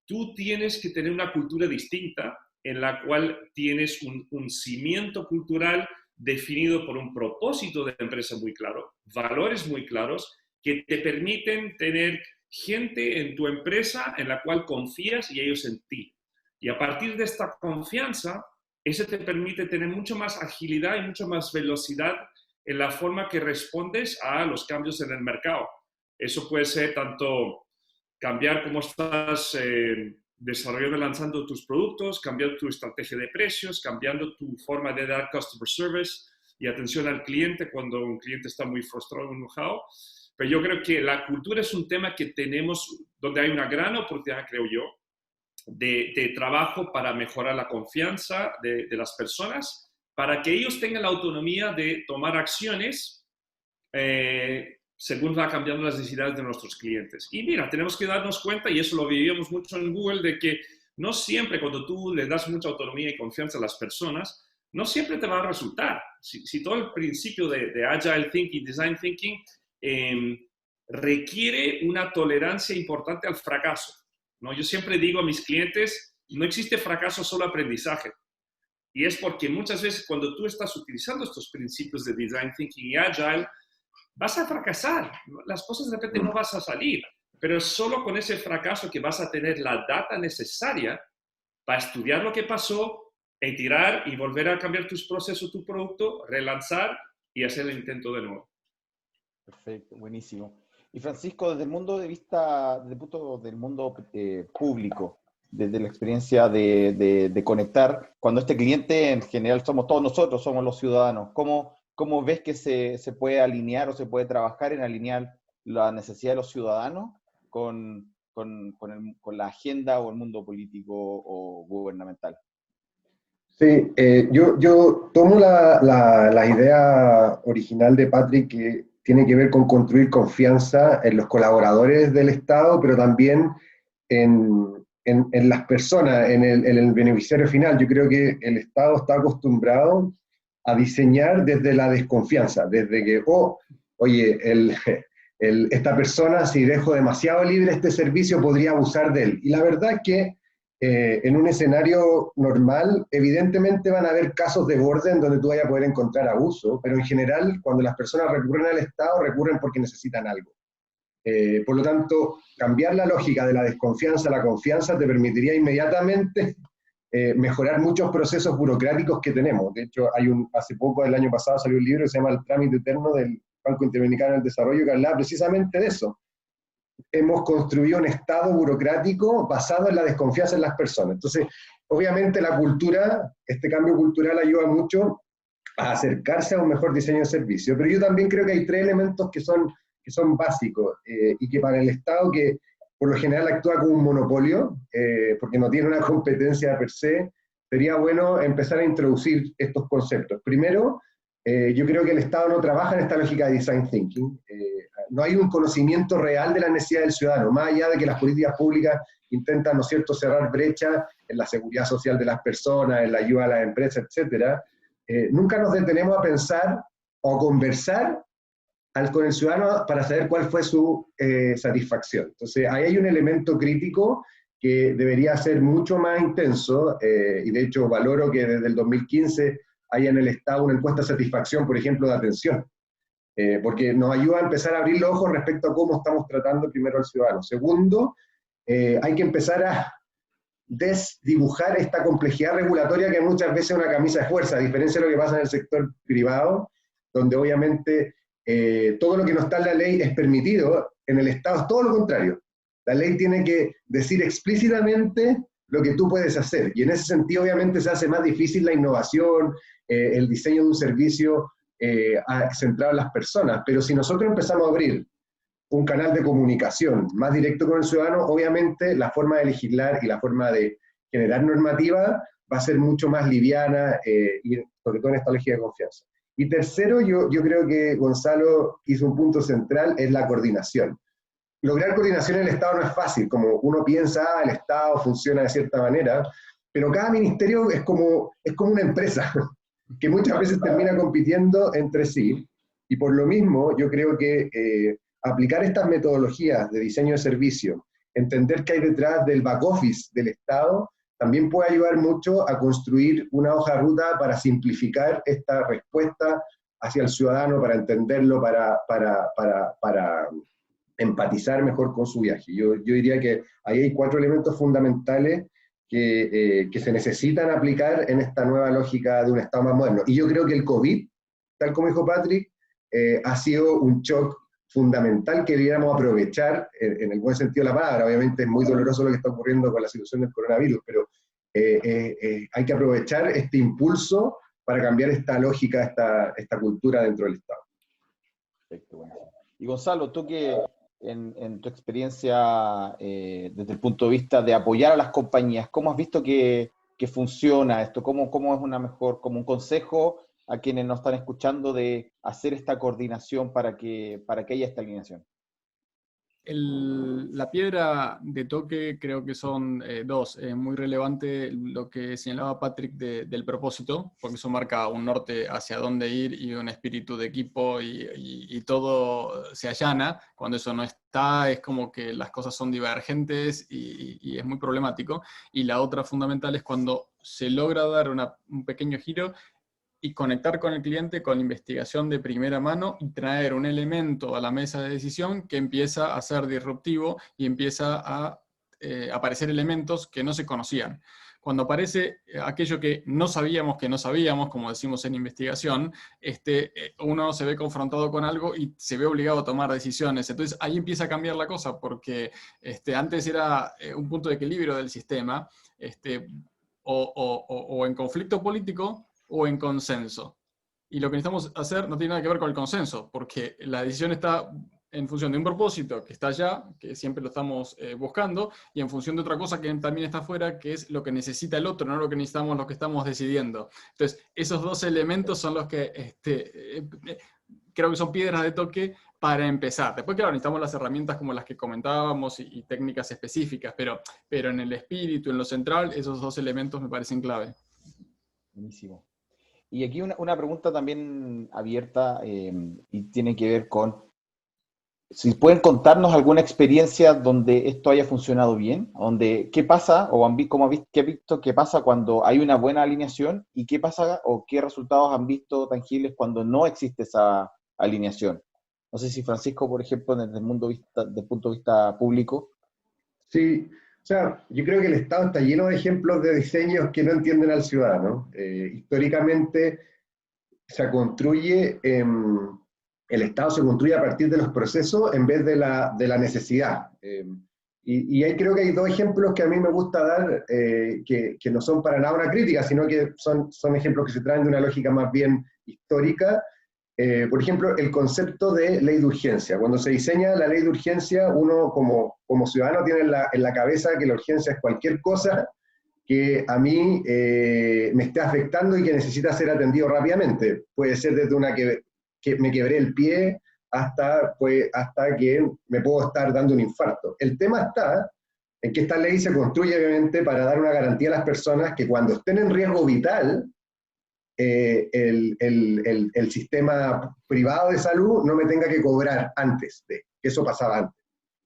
tú tienes que tener una cultura distinta en la cual tienes un cimiento cultural definido por un propósito de empresa muy claro, valores muy claros que te permiten tener gente en tu empresa en la cual confías y ellos en ti. Y a partir de esta confianza, eso te permite tener mucho más agilidad y mucho más velocidad en la forma que respondes a los cambios en el mercado. Eso puede ser tanto cambiar cómo estás desarrollando y lanzando tus productos, cambiar tu estrategia de precios, cambiando tu forma de dar customer service y atención al cliente cuando un cliente está muy frustrado o enojado. Pero yo creo que la cultura es un tema que tenemos, donde hay una gran oportunidad, creo yo, de trabajo para mejorar la confianza de las personas, para que ellos tengan la autonomía de tomar acciones según va cambiando las necesidades de nuestros clientes. Y mira, tenemos que darnos cuenta, y eso lo vivíamos mucho en Google, de que no siempre cuando tú le das mucha autonomía y confianza a las personas, no siempre te va a resultar. Si todo el principio de Agile Thinking, Design Thinking, requiere una tolerancia importante al fracaso, ¿no? Yo siempre digo a mis clientes, no existe fracaso, solo aprendizaje. Y es porque muchas veces cuando tú estás utilizando estos principios de Design Thinking y Agile, vas a fracasar, las cosas de repente no vas a salir, pero es solo con ese fracaso que vas a tener la data necesaria para estudiar lo que pasó, iterar y volver a cambiar tus procesos, tu producto, relanzar y hacer el intento de nuevo. Perfecto, buenísimo. Y Francisco, desde el mundo de vista, desde el punto del mundo público, desde la experiencia de conectar, cuando este cliente en general somos todos nosotros, somos los ciudadanos, ¿cómo ves que se puede alinear o se puede trabajar en alinear la necesidad de los ciudadanos con la agenda o el mundo político o gubernamental? Sí, yo tomo la idea original de Patrick, que tiene que ver con construir confianza en los colaboradores del Estado, pero también en las personas, en el beneficiario final. Yo creo que el Estado está acostumbrado a diseñar desde la desconfianza, desde que, oye, esta persona, si dejo demasiado libre este servicio, podría abusar de él. Y la verdad es que en un escenario normal, evidentemente van a haber casos de borde en donde tú vayas a poder encontrar abuso, pero en general, cuando las personas recurren al Estado, recurren porque necesitan algo. Por lo tanto, cambiar la lógica de la desconfianza a la confianza te permitiría inmediatamente mejorar muchos procesos burocráticos que tenemos. De hecho, hace poco, el año pasado, salió un libro que se llama El trámite eterno del Banco Interamericano del Desarrollo, que hablaba precisamente de eso. Hemos construido un estado burocrático basado en la desconfianza en las personas. Entonces, obviamente la cultura, este cambio cultural ayuda mucho a acercarse a un mejor diseño de servicio, pero yo también creo que hay tres elementos que son básicos y que para el Estado, que por lo general actúa como un monopolio, porque no tiene una competencia per se. Sería bueno empezar a introducir estos conceptos. Primero, yo creo que el Estado no trabaja en esta lógica de design thinking. No hay un conocimiento real de la necesidad del ciudadano, más allá de que las políticas públicas intentan, ¿no es cierto?, cerrar brechas en la seguridad social de las personas, en la ayuda a las empresas, etc. Nunca nos detenemos a pensar o a conversar con el ciudadano para saber cuál fue su satisfacción. Entonces, ahí hay un elemento crítico que debería ser mucho más intenso, y de hecho valoro que desde el 2015 haya en el Estado una encuesta de satisfacción, por ejemplo, de atención, porque nos ayuda a empezar a abrir los ojos respecto a cómo estamos tratando primero al ciudadano. Segundo, hay que empezar a desdibujar esta complejidad regulatoria que muchas veces es una camisa de fuerza, a diferencia de lo que pasa en el sector privado, donde obviamente todo lo que no está en la ley es permitido. En el Estado es todo lo contrario. La ley tiene que decir explícitamente lo que tú puedes hacer, y en ese sentido obviamente se hace más difícil la innovación, el diseño de un servicio centrado en las personas. Pero si nosotros empezamos a abrir un canal de comunicación más directo con el ciudadano, obviamente la forma de legislar y la forma de generar normativa va a ser mucho más liviana, y sobre todo en esta lógica de confianza. Y tercero, yo creo que Gonzalo hizo un punto central, es la coordinación. Lograr coordinación en el Estado no es fácil, como uno piensa, el Estado funciona de cierta manera, pero cada ministerio es como una empresa, que muchas veces termina compitiendo entre sí, y por lo mismo yo creo que aplicar estas metodologías de diseño de servicio, entender qué hay detrás del back office del Estado, también puede ayudar mucho a construir una hoja de ruta para simplificar esta respuesta hacia el ciudadano, para entenderlo, para empatizar mejor con su viaje. Yo diría que ahí hay 4 elementos fundamentales que se necesitan aplicar en esta nueva lógica de un Estado más moderno. Y yo creo que el COVID, tal como dijo Patrick, ha sido un shock fundamental que debiéramos aprovechar en el buen sentido de la palabra. Obviamente es muy doloroso lo que está ocurriendo con la situación del coronavirus, pero hay que aprovechar este impulso para cambiar esta lógica, esta cultura dentro del Estado. Perfecto, bueno. Y Gonzalo, tú que en tu experiencia desde el punto de vista de apoyar a las compañías, ¿cómo has visto que funciona esto? ¿Cómo es como un consejo a quienes nos están escuchando de hacer esta coordinación para que haya esta alineación? La piedra de toque creo que son 2. Es muy relevante lo que señalaba Patrick del propósito, porque eso marca un norte hacia dónde ir y un espíritu de equipo, y todo se allana. Cuando eso no está, es como que las cosas son divergentes y es muy problemático. Y la otra fundamental es cuando se logra dar un pequeño giro y conectar con el cliente con investigación de primera mano y traer un elemento a la mesa de decisión que empieza a ser disruptivo y empieza a aparecer elementos que no se conocían. Cuando aparece aquello que no sabíamos, como decimos en investigación, uno se ve confrontado con algo y se ve obligado a tomar decisiones. Entonces ahí empieza a cambiar la cosa, porque antes era un punto de equilibrio del sistema, o en conflicto político o en consenso. Y lo que necesitamos hacer no tiene nada que ver con el consenso, porque la decisión está en función de un propósito que está allá, que siempre lo estamos buscando, y en función de otra cosa que también está afuera, que es lo que necesita el otro, no lo que necesitamos los que estamos decidiendo. Entonces, esos 2 elementos son los que creo que son piedras de toque para empezar. Después, claro, necesitamos las herramientas como las que comentábamos y técnicas específicas, pero en el espíritu, en lo central, esos 2 elementos me parecen clave. Buenísimo. Y aquí una pregunta también abierta, y tiene que ver con si pueden contarnos alguna experiencia donde esto haya funcionado bien, donde qué pasa, o qué han visto que pasa cuando hay una buena alineación, y qué pasa o qué resultados han visto tangibles cuando no existe esa alineación. No sé si Francisco, por ejemplo, desde el punto de vista público. Sí, o sea, yo creo que el Estado está lleno de ejemplos de diseños que no entienden al ciudadano. Históricamente se construye, el Estado se construye a partir de los procesos en vez de la necesidad. Y ahí creo que hay 2 ejemplos que a mí me gusta dar, que no son para nada una crítica, sino que son ejemplos que se traen de una lógica más bien histórica. por ejemplo, el concepto de ley de urgencia. Cuando se diseña la ley de urgencia, uno como ciudadano tiene en la cabeza que la urgencia es cualquier cosa que a mí me esté afectando y que necesita ser atendido rápidamente. Puede ser desde una que me quebré el pie hasta que me puedo estar dando un infarto. El tema está en que esta ley se construye obviamente para dar una garantía a las personas que cuando estén en riesgo vital, el sistema privado de salud no me tenga que cobrar antes de que eso pasaba antes.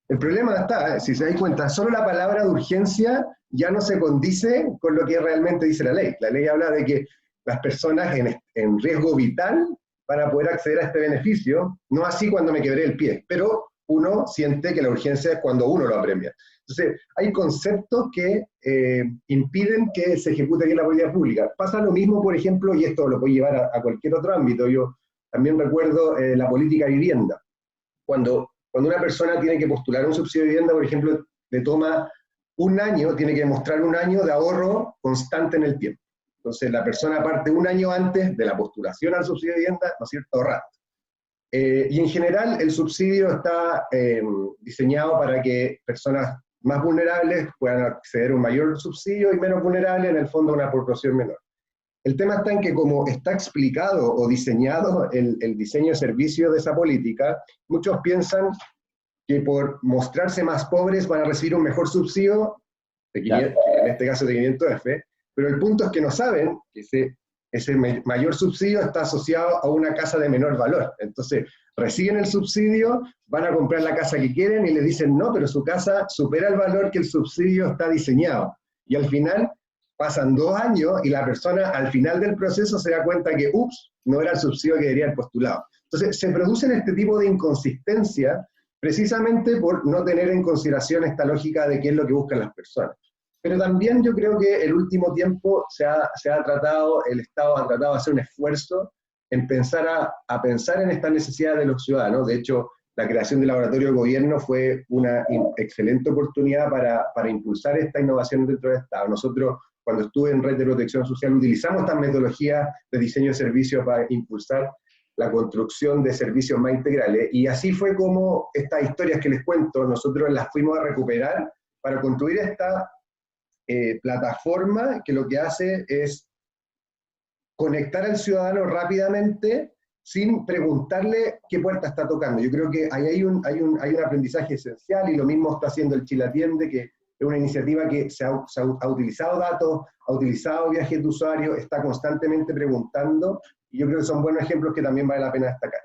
El problema está, si se dan cuenta, solo la palabra de urgencia ya no se condice con lo que realmente dice la ley. La ley habla de que las personas en riesgo vital van a poder acceder a este beneficio, no así cuando me quebré el pie, pero uno siente que la urgencia es cuando uno lo apremia. Entonces, hay conceptos que impiden que se ejecute bien la política pública. Pasa lo mismo, por ejemplo, y esto lo puedo llevar a cualquier otro ámbito. Yo también recuerdo la política de vivienda. Cuando una persona tiene que postular un subsidio de vivienda, por ejemplo, le toma un año, tiene que demostrar un año de ahorro constante en el tiempo. Entonces, la persona parte un año antes de la postulación al subsidio de vivienda, ¿no es cierto?, ahorrando. Y en general, el subsidio está diseñado para que personas más vulnerables puedan acceder a un mayor subsidio y menos vulnerables, en el fondo, a una proporción menor. El tema está en que como está explicado o diseñado el diseño de servicio de esa política, muchos piensan que por mostrarse más pobres van a recibir un mejor subsidio, de 500, en este caso de 500F, pero el punto es que no saben que ese mayor subsidio está asociado a una casa de menor valor. Entonces, reciben el subsidio, van a comprar la casa que quieren y le dicen no, pero su casa supera el valor que el subsidio está diseñado. Y al final pasan 2 años y la persona al final del proceso se da cuenta que, ups, no era el subsidio que debería haber postulado. Entonces, se producen este tipo de inconsistencia precisamente por no tener en consideración esta lógica de qué es lo que buscan las personas. Pero también yo creo que el último tiempo el Estado ha tratado de hacer un esfuerzo en pensar a pensar en esta necesidad de los ciudadanos. De hecho, la creación del laboratorio de gobierno fue una excelente oportunidad para impulsar esta innovación dentro del Estado. Nosotros, cuando estuve en Red de Protección Social, utilizamos esta metodología de diseño de servicios para impulsar la construcción de servicios más integrales. Y así fue como estas historias que les cuento, nosotros las fuimos a recuperar para construir esta plataforma que lo que hace es conectar al ciudadano rápidamente sin preguntarle qué puerta está tocando. Yo creo que ahí hay un aprendizaje esencial, y lo mismo está haciendo el Chile Atiende, que es una iniciativa que se ha utilizado datos, ha utilizado viajes de usuario, está constantemente preguntando, y yo creo que son buenos ejemplos que también vale la pena destacar.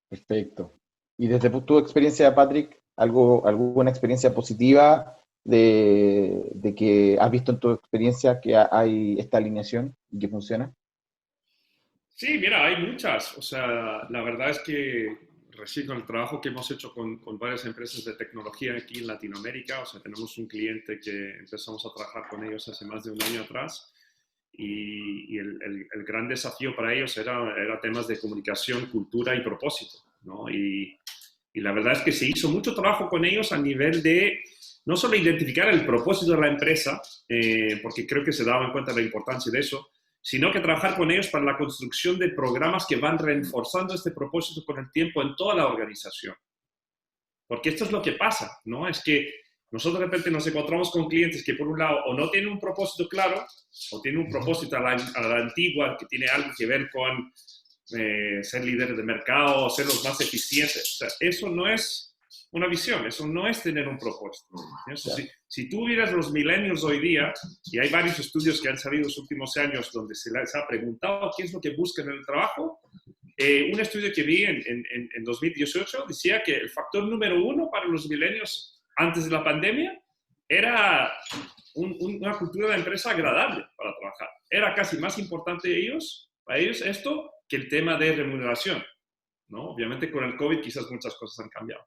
Perfecto. Y desde tu experiencia, Patrick, ¿alguna experiencia positiva de que has visto en tu experiencia que hay esta alineación y que funciona? Sí, mira, hay muchas. O sea, la verdad es que recién con el trabajo que hemos hecho con varias empresas de tecnología aquí en Latinoamérica, o sea, tenemos un cliente que empezamos a trabajar con ellos hace más de un año atrás, y el gran desafío para ellos era temas de comunicación, cultura y propósito, ¿no? Y la verdad es que se hizo mucho trabajo con ellos a nivel de no solo identificar el propósito de la empresa, porque creo que se daban cuenta de la importancia de eso, sino que trabajar con ellos para la construcción de programas que van reforzando este propósito con el tiempo en toda la organización. Porque esto es lo que pasa, ¿no? Es que nosotros de repente nos encontramos con clientes que por un lado o no tienen un propósito claro, o tienen un propósito a la antigua que tiene algo que ver con ser líderes de mercado, ser los más eficientes. O sea, eso no es una visión, eso no es tener un propósito. Si tú vieras los millennials hoy día, y hay varios estudios que han salido en los últimos años donde se les ha preguntado qué es lo que buscan en el trabajo, un estudio que vi en 2018 decía que el factor número 1 para los millennials antes de la pandemia era una cultura de empresa agradable para trabajar. Era casi más importante para ellos esto que el tema de remuneración, ¿no? Obviamente con el COVID quizás muchas cosas han cambiado.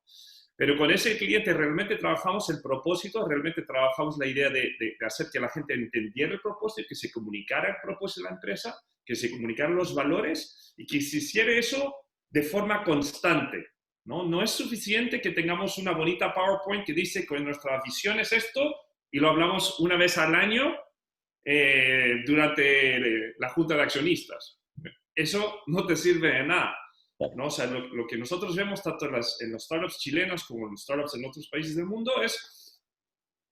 Pero con ese cliente realmente trabajamos el propósito, realmente trabajamos la idea de hacer que la gente entendiera el propósito, que se comunicara el propósito de la empresa, que se comunicaran los valores y que se hiciera eso de forma constante, ¿no? No es suficiente que tengamos una bonita PowerPoint que dice que nuestra visión es esto y lo hablamos una vez al año durante la junta de accionistas. Eso no te sirve de nada. ¿no? O sea, lo que nosotros vemos tanto en los startups chilenos como en los startups en otros países del mundo es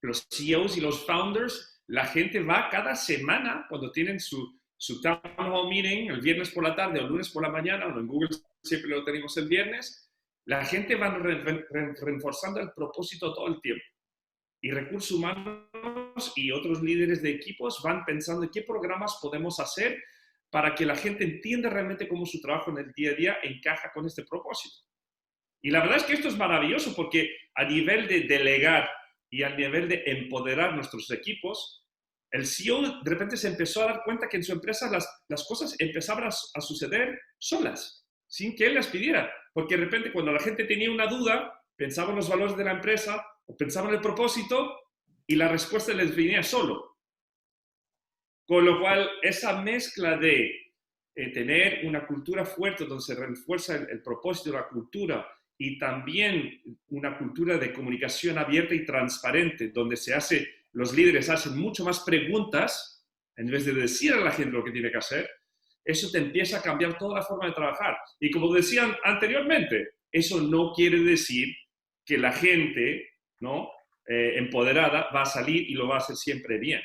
los CEOs y los founders, la gente va cada semana cuando tienen su town hall meeting el viernes por la tarde o el lunes por la mañana, o en Google siempre lo tenemos el viernes, la gente va reforzando el propósito todo el tiempo. Y recursos humanos y otros líderes de equipos van pensando en qué programas podemos hacer para que la gente entienda realmente cómo su trabajo en el día a día encaja con este propósito. Y la verdad es que esto es maravilloso porque a nivel de delegar y a nivel de empoderar nuestros equipos, el CEO de repente se empezó a dar cuenta que en su empresa las cosas empezaban a suceder solas, sin que él las pidiera. Porque de repente cuando la gente tenía una duda, pensaba en los valores de la empresa o pensaba en el propósito y la respuesta les venía solo. Con lo cual, esa mezcla de tener una cultura fuerte donde se refuerza el propósito de la cultura y también una cultura de comunicación abierta y transparente, donde los líderes hacen mucho más preguntas en vez de decir a la gente lo que tiene que hacer, eso te empieza a cambiar toda la forma de trabajar. Y como decían anteriormente, eso no quiere decir que la gente, ¿no?, empoderada va a salir y lo va a hacer siempre bien.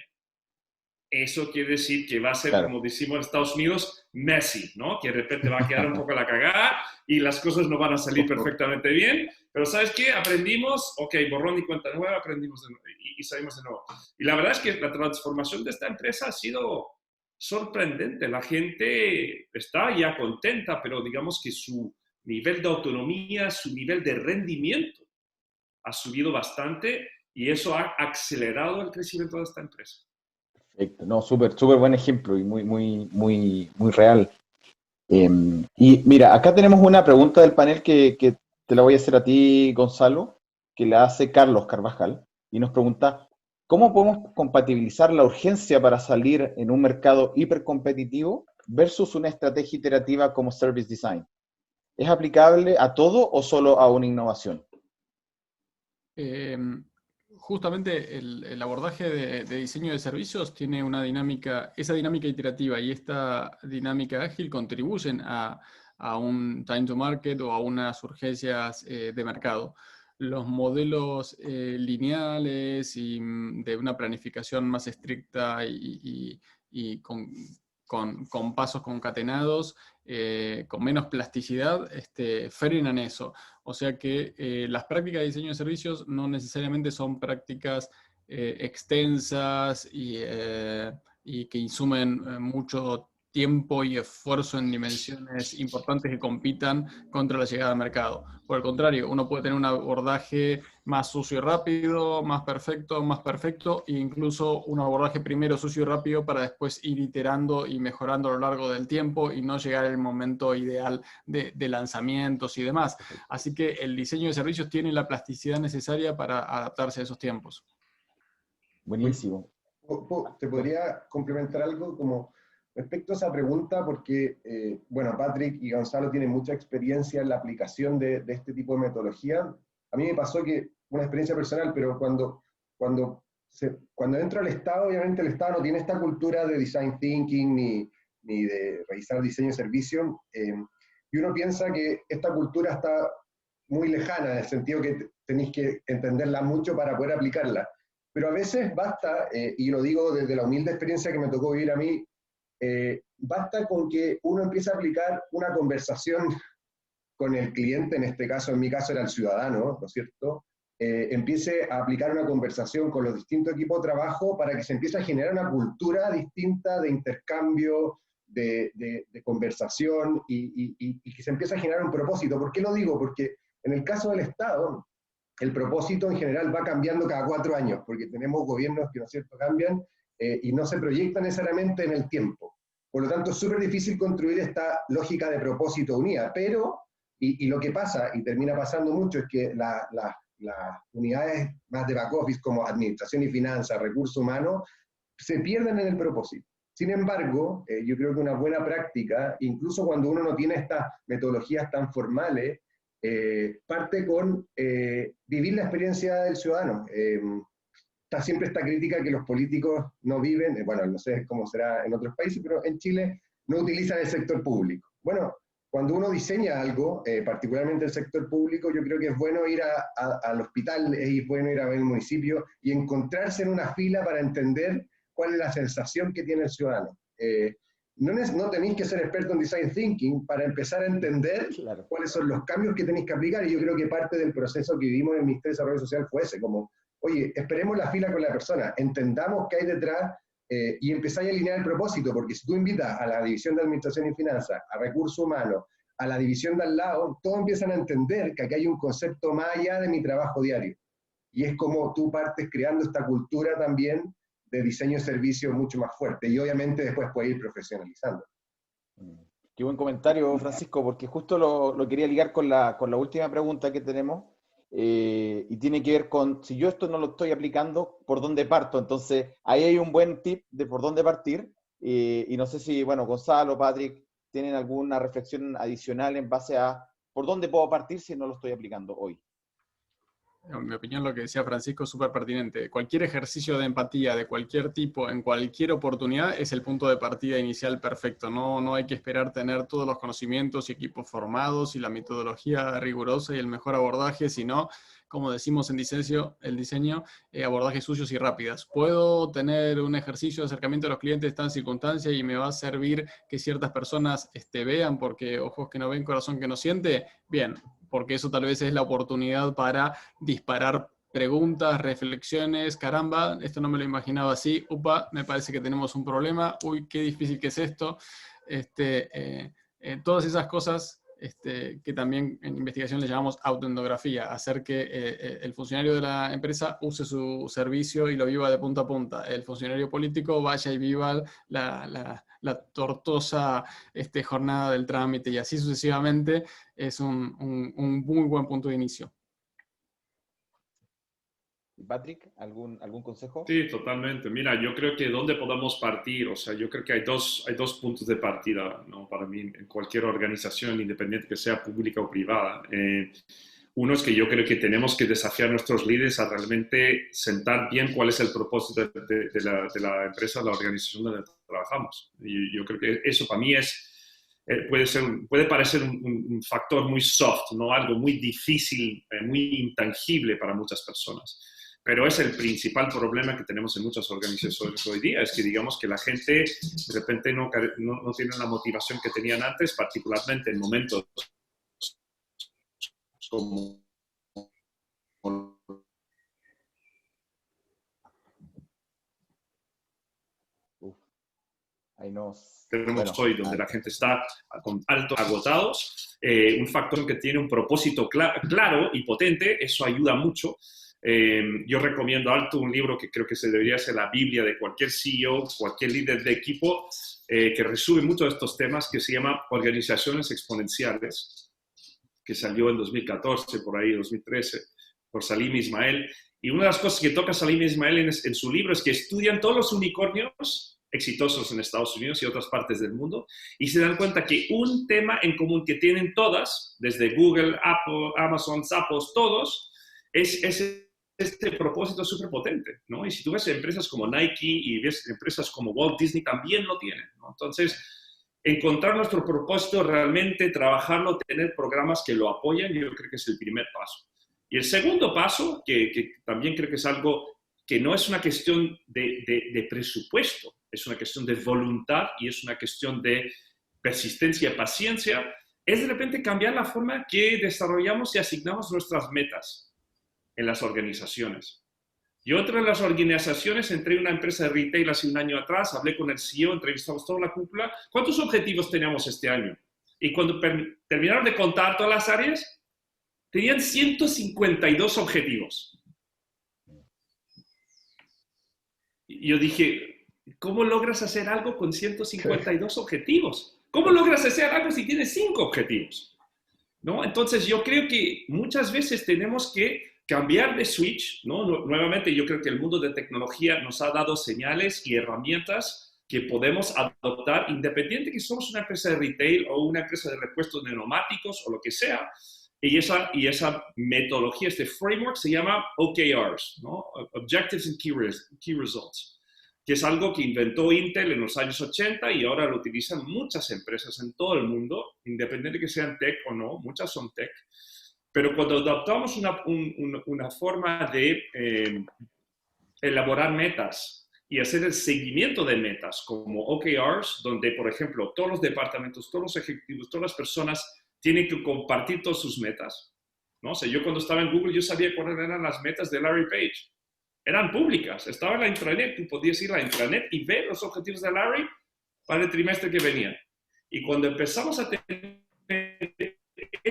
Eso quiere decir que va a ser, claro, como decimos en Estados Unidos, messy, ¿no? Que de repente va a quedar un poco la cagada y las cosas no van a salir perfectamente bien. Pero ¿sabes qué? Aprendimos, ok, borrón y cuenta nueva, aprendimos de nuevo y salimos de nuevo. Y la verdad es que la transformación de esta empresa ha sido sorprendente. La gente está ya contenta, pero digamos que su nivel de autonomía, su nivel de rendimiento ha subido bastante y eso ha acelerado el crecimiento de esta empresa. Perfecto, no, súper buen ejemplo y muy real. Y mira, acá tenemos una pregunta del panel que te la voy a hacer a ti, Gonzalo, que la hace Carlos Carvajal, y nos pregunta, ¿cómo podemos compatibilizar la urgencia para salir en un mercado hipercompetitivo versus una estrategia iterativa como Service Design? ¿Es aplicable a todo o solo a una innovación? Justamente el abordaje de diseño de servicios tiene esa dinámica iterativa y esta dinámica ágil contribuyen a un time to market o a unas urgencias de mercado. Los modelos lineales y de una planificación más estricta y con pasos concatenados, con menos plasticidad, frenan eso. O sea que las prácticas de diseño de servicios no necesariamente son prácticas extensas y que insumen mucho tiempo y esfuerzo en dimensiones importantes que compitan contra la llegada al mercado. Por el contrario, uno puede tener un abordaje más sucio y rápido, más perfecto, e incluso un abordaje primero sucio y rápido para después ir iterando y mejorando a lo largo del tiempo y no llegar al momento ideal de lanzamientos y demás. Así que el diseño de servicios tiene la plasticidad necesaria para adaptarse a esos tiempos. Buenísimo. ¿Te podría complementar algo como respecto a esa pregunta? Porque, bueno, Patrick y Gonzalo tienen mucha experiencia en la aplicación de este tipo de metodología. A mí me pasó que, una experiencia personal, pero cuando entro al Estado, obviamente el Estado no tiene esta cultura de design thinking ni de revisar diseño de servicio, y uno piensa que esta cultura está muy lejana, en el sentido que tenéis que entenderla mucho para poder aplicarla. Pero a veces basta, y lo digo desde la humilde experiencia que me tocó vivir a mí, basta con que uno empiece a aplicar una conversación con el cliente, en este caso, en mi caso era el ciudadano, ¿no es cierto? Empiece a aplicar una conversación con los distintos equipos de trabajo para que se empiece a generar una cultura distinta de intercambio, de conversación y que se empiece a generar un propósito. ¿Por qué lo digo? Porque en el caso del Estado, el propósito en general va cambiando cada 4 años, porque tenemos gobiernos que, ¿no es cierto?, cambian y no se proyectan necesariamente en el tiempo. Por lo tanto, es súper difícil construir esta lógica de propósito unida, pero, y lo que pasa, y termina pasando mucho, es que las unidades más de back office, como administración y finanzas, recursos humanos, se pierden en el propósito. Sin embargo, yo creo que una buena práctica, incluso cuando uno no tiene estas metodologías tan formales, parte con vivir la experiencia del ciudadano. Está siempre esta crítica que los políticos no viven, bueno, no sé cómo será en otros países, pero en Chile no utilizan el sector público. Bueno, cuando uno diseña algo, particularmente el sector público, yo creo que es bueno ir al hospital, es bueno ir a ver el municipio y encontrarse en una fila para entender cuál es la sensación que tiene el ciudadano. No tenéis que ser experto en design thinking para empezar a entender cuáles son los cambios que tenéis que aplicar, y yo creo que parte del proceso que vivimos en el Ministerio de Desarrollo Social fue ese, como, oye, esperemos la fila con la persona, entendamos qué hay detrás, y empezáis a alinear el propósito, porque si tú invitas a la División de Administración y Finanzas, a Recursos Humanos, a la división de al lado, todos empiezan a entender que aquí hay un concepto más allá de mi trabajo diario. Y es como tú partes creando esta cultura también de diseño de servicios mucho más fuerte, y obviamente después puedes ir profesionalizando. Qué buen comentario, Francisco, porque justo lo quería ligar con la última pregunta que tenemos, y tiene que ver con, si yo esto no lo estoy aplicando, ¿por dónde parto? Entonces, ahí hay un buen tip de por dónde partir, y no sé si, bueno, Gonzalo, Patrick, tienen alguna reflexión adicional en base a por dónde puedo partir si no lo estoy aplicando hoy. En mi opinión, lo que decía Francisco es súper pertinente. Cualquier ejercicio de empatía de cualquier tipo, en cualquier oportunidad, es el punto de partida inicial perfecto. No hay que esperar tener todos los conocimientos y equipos formados y la metodología rigurosa y el mejor abordaje, sino, como decimos en el diseño, abordajes suyos y rápidas. Puedo tener un ejercicio de acercamiento a los clientes en esta circunstancia y me va a servir que ciertas personas vean, porque ojos que no ven, corazón que no siente. Bien, porque eso tal vez es la oportunidad para disparar preguntas, reflexiones, caramba, esto no me lo imaginaba así, upa, me parece que tenemos un problema, uy, qué difícil que es esto. Todas esas cosas que también en investigación le llamamos autoetnografía, hacer que el funcionario de la empresa use su servicio y lo viva de punta a punta. El funcionario político vaya y viva la tortuosa jornada del trámite, y así sucesivamente. Es un muy buen punto de inicio. Patrick, ¿algún consejo? Sí, totalmente. Mira, yo creo que dónde podemos partir, o sea, yo creo que hay dos puntos de partida, ¿no? Para mí, en cualquier organización, independiente que sea pública o privada. Uno es que yo creo que tenemos que desafiar a nuestros líderes a realmente sentar bien cuál es el propósito de la empresa, de la organización donde trabajamos. Y yo creo que eso para mí puede parecer un factor muy soft, ¿no? Algo muy difícil, muy intangible para muchas personas. Pero es el principal problema que tenemos en muchas organizaciones hoy día, es que digamos que la gente de repente no tiene la motivación que tenían antes, particularmente en momentos como Ahí tenemos hoy, donde la gente está con altos agotados. Un factor que tiene un propósito claro y potente, eso ayuda mucho. Yo recomiendo alto un libro que creo que se debería ser la Biblia de cualquier CEO, cualquier líder de equipo, que resume mucho de estos temas, que se llama Organizaciones Exponenciales, que salió en 2014, por ahí, 2013, por Salim Ismail. Y una de las cosas que toca Salim Ismail en su libro es que estudian todos los unicornios exitosos en Estados Unidos y otras partes del mundo, y se dan cuenta que un tema en común que tienen todas, desde Google, Apple, Amazon, Zappos, todos, es este propósito súper potente, ¿no? Y si tú ves empresas como Nike y ves empresas como Walt Disney, también lo tienen, ¿no? Entonces, encontrar nuestro propósito, realmente trabajarlo, tener programas que lo apoyan, yo creo que es el primer paso. Y el segundo paso, que también creo que es algo que no es una cuestión de presupuesto, es una cuestión de voluntad y es una cuestión de persistencia y paciencia, es de repente cambiar la forma que desarrollamos y asignamos nuestras metas en las organizaciones. Yo entré en las organizaciones, entré en una empresa de retail hace un año atrás, hablé con el CEO, entrevistamos toda la cúpula. ¿Cuántos objetivos teníamos este año? Y cuando terminaron de contar todas las áreas, tenían 152 objetivos. Y yo dije, ¿cómo logras hacer algo con 152 objetivos? ¿Cómo logras hacer algo si tienes 5 objetivos? ¿No? Entonces yo creo que muchas veces tenemos que cambiar de switch, ¿no? Nuevamente yo creo que el mundo de tecnología nos ha dado señales y herramientas que podemos adoptar, independiente que somos una empresa de retail o una empresa de repuestos de neumáticos o lo que sea. Y esa metodología, este framework se llama OKRs, ¿no? Objectives and Key Results. que es algo que inventó Intel en los años 80 y ahora lo utilizan muchas empresas en todo el mundo, independiente de que sean tech o no, muchas son tech. Pero cuando adoptamos una forma de elaborar metas y hacer el seguimiento de metas como OKRs, donde, por ejemplo, todos los departamentos, todos los ejecutivos, todas las personas tienen que compartir todas sus metas, ¿no? O sea, yo cuando estaba en Google, yo sabía cuáles eran las metas de Larry Page. Eran públicas, estaba en la intranet, tú podías ir a la intranet y ver los objetivos de Larry para el trimestre que venía. Y cuando empezamos a tener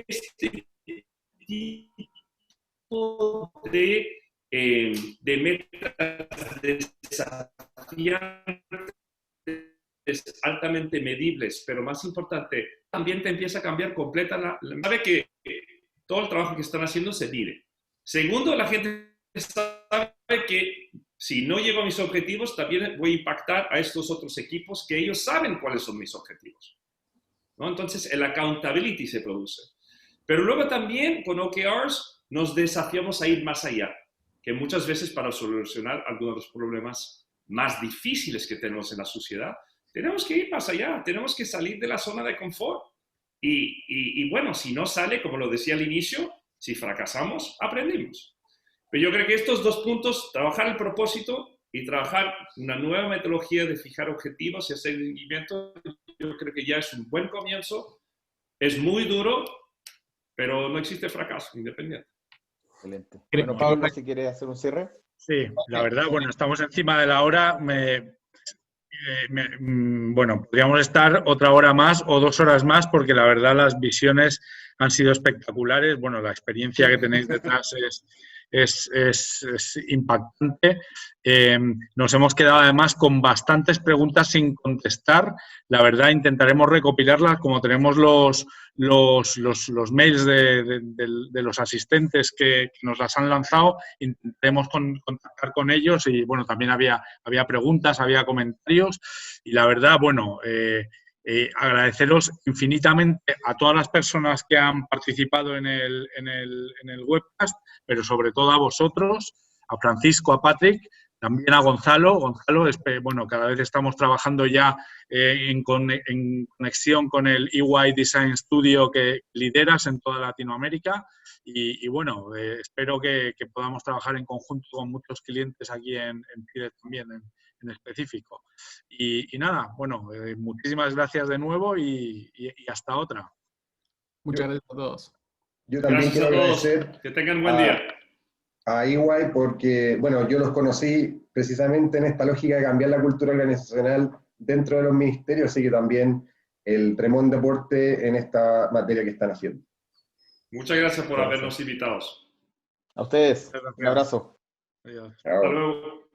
este tipo de metas desafiantes, altamente medibles, pero más importante, también te empieza a cambiar completa sabe que todo el trabajo que están haciendo se mide. Segundo, la gente sabe que si no llego a mis objetivos, también voy a impactar a estos otros equipos que ellos saben cuáles son mis objetivos, ¿no? Entonces, el accountability se produce. Pero luego también con OKRs nos desafiamos a ir más allá, que muchas veces para solucionar algunos de los problemas más difíciles que tenemos en la sociedad, tenemos que ir más allá, tenemos que salir de la zona de confort. Y bueno, si no sale, como lo decía al inicio, si fracasamos, aprendimos. Pero yo creo que estos dos puntos, trabajar el propósito y trabajar una nueva metodología de fijar objetivos y hacer seguimiento, yo creo que ya es un buen comienzo. Es muy duro, pero no existe fracaso independiente. Excelente. Bueno, Pablo, si quiere hacer un cierre. Sí, la verdad, bueno, estamos encima de la hora. Bueno, podríamos estar otra hora más o 2 horas más porque la verdad las visiones han sido espectaculares. Bueno, la experiencia que tenéis detrás es impactante. Nos hemos quedado además con bastantes preguntas sin contestar. La verdad, intentaremos recopilarlas como tenemos los mails de los asistentes que nos las han lanzado. Intentaremos contactar con ellos y, bueno, también había preguntas, había comentarios y la verdad, bueno, agradeceros infinitamente a todas las personas que han participado en el webcast, pero sobre todo a vosotros, a Francisco, a Patrick, también a Gonzalo. Gonzalo, bueno, cada vez estamos trabajando ya en conexión con el EY Design Studio que lideras en toda Latinoamérica y bueno, espero que podamos trabajar en conjunto con muchos clientes aquí en Chile también en específico. Y nada, bueno, muchísimas gracias de nuevo y hasta otra. Muchas gracias a todos. Yo también Gracias quiero a todos. agradecer Que tengan buen día. A EY porque, bueno, yo los conocí precisamente en esta lógica de cambiar la cultura organizacional dentro de los ministerios, así que también el tremendo aporte en esta materia que están haciendo. Muchas gracias por habernos invitado. A ustedes, un abrazo. Adiós. Chao. Hasta luego.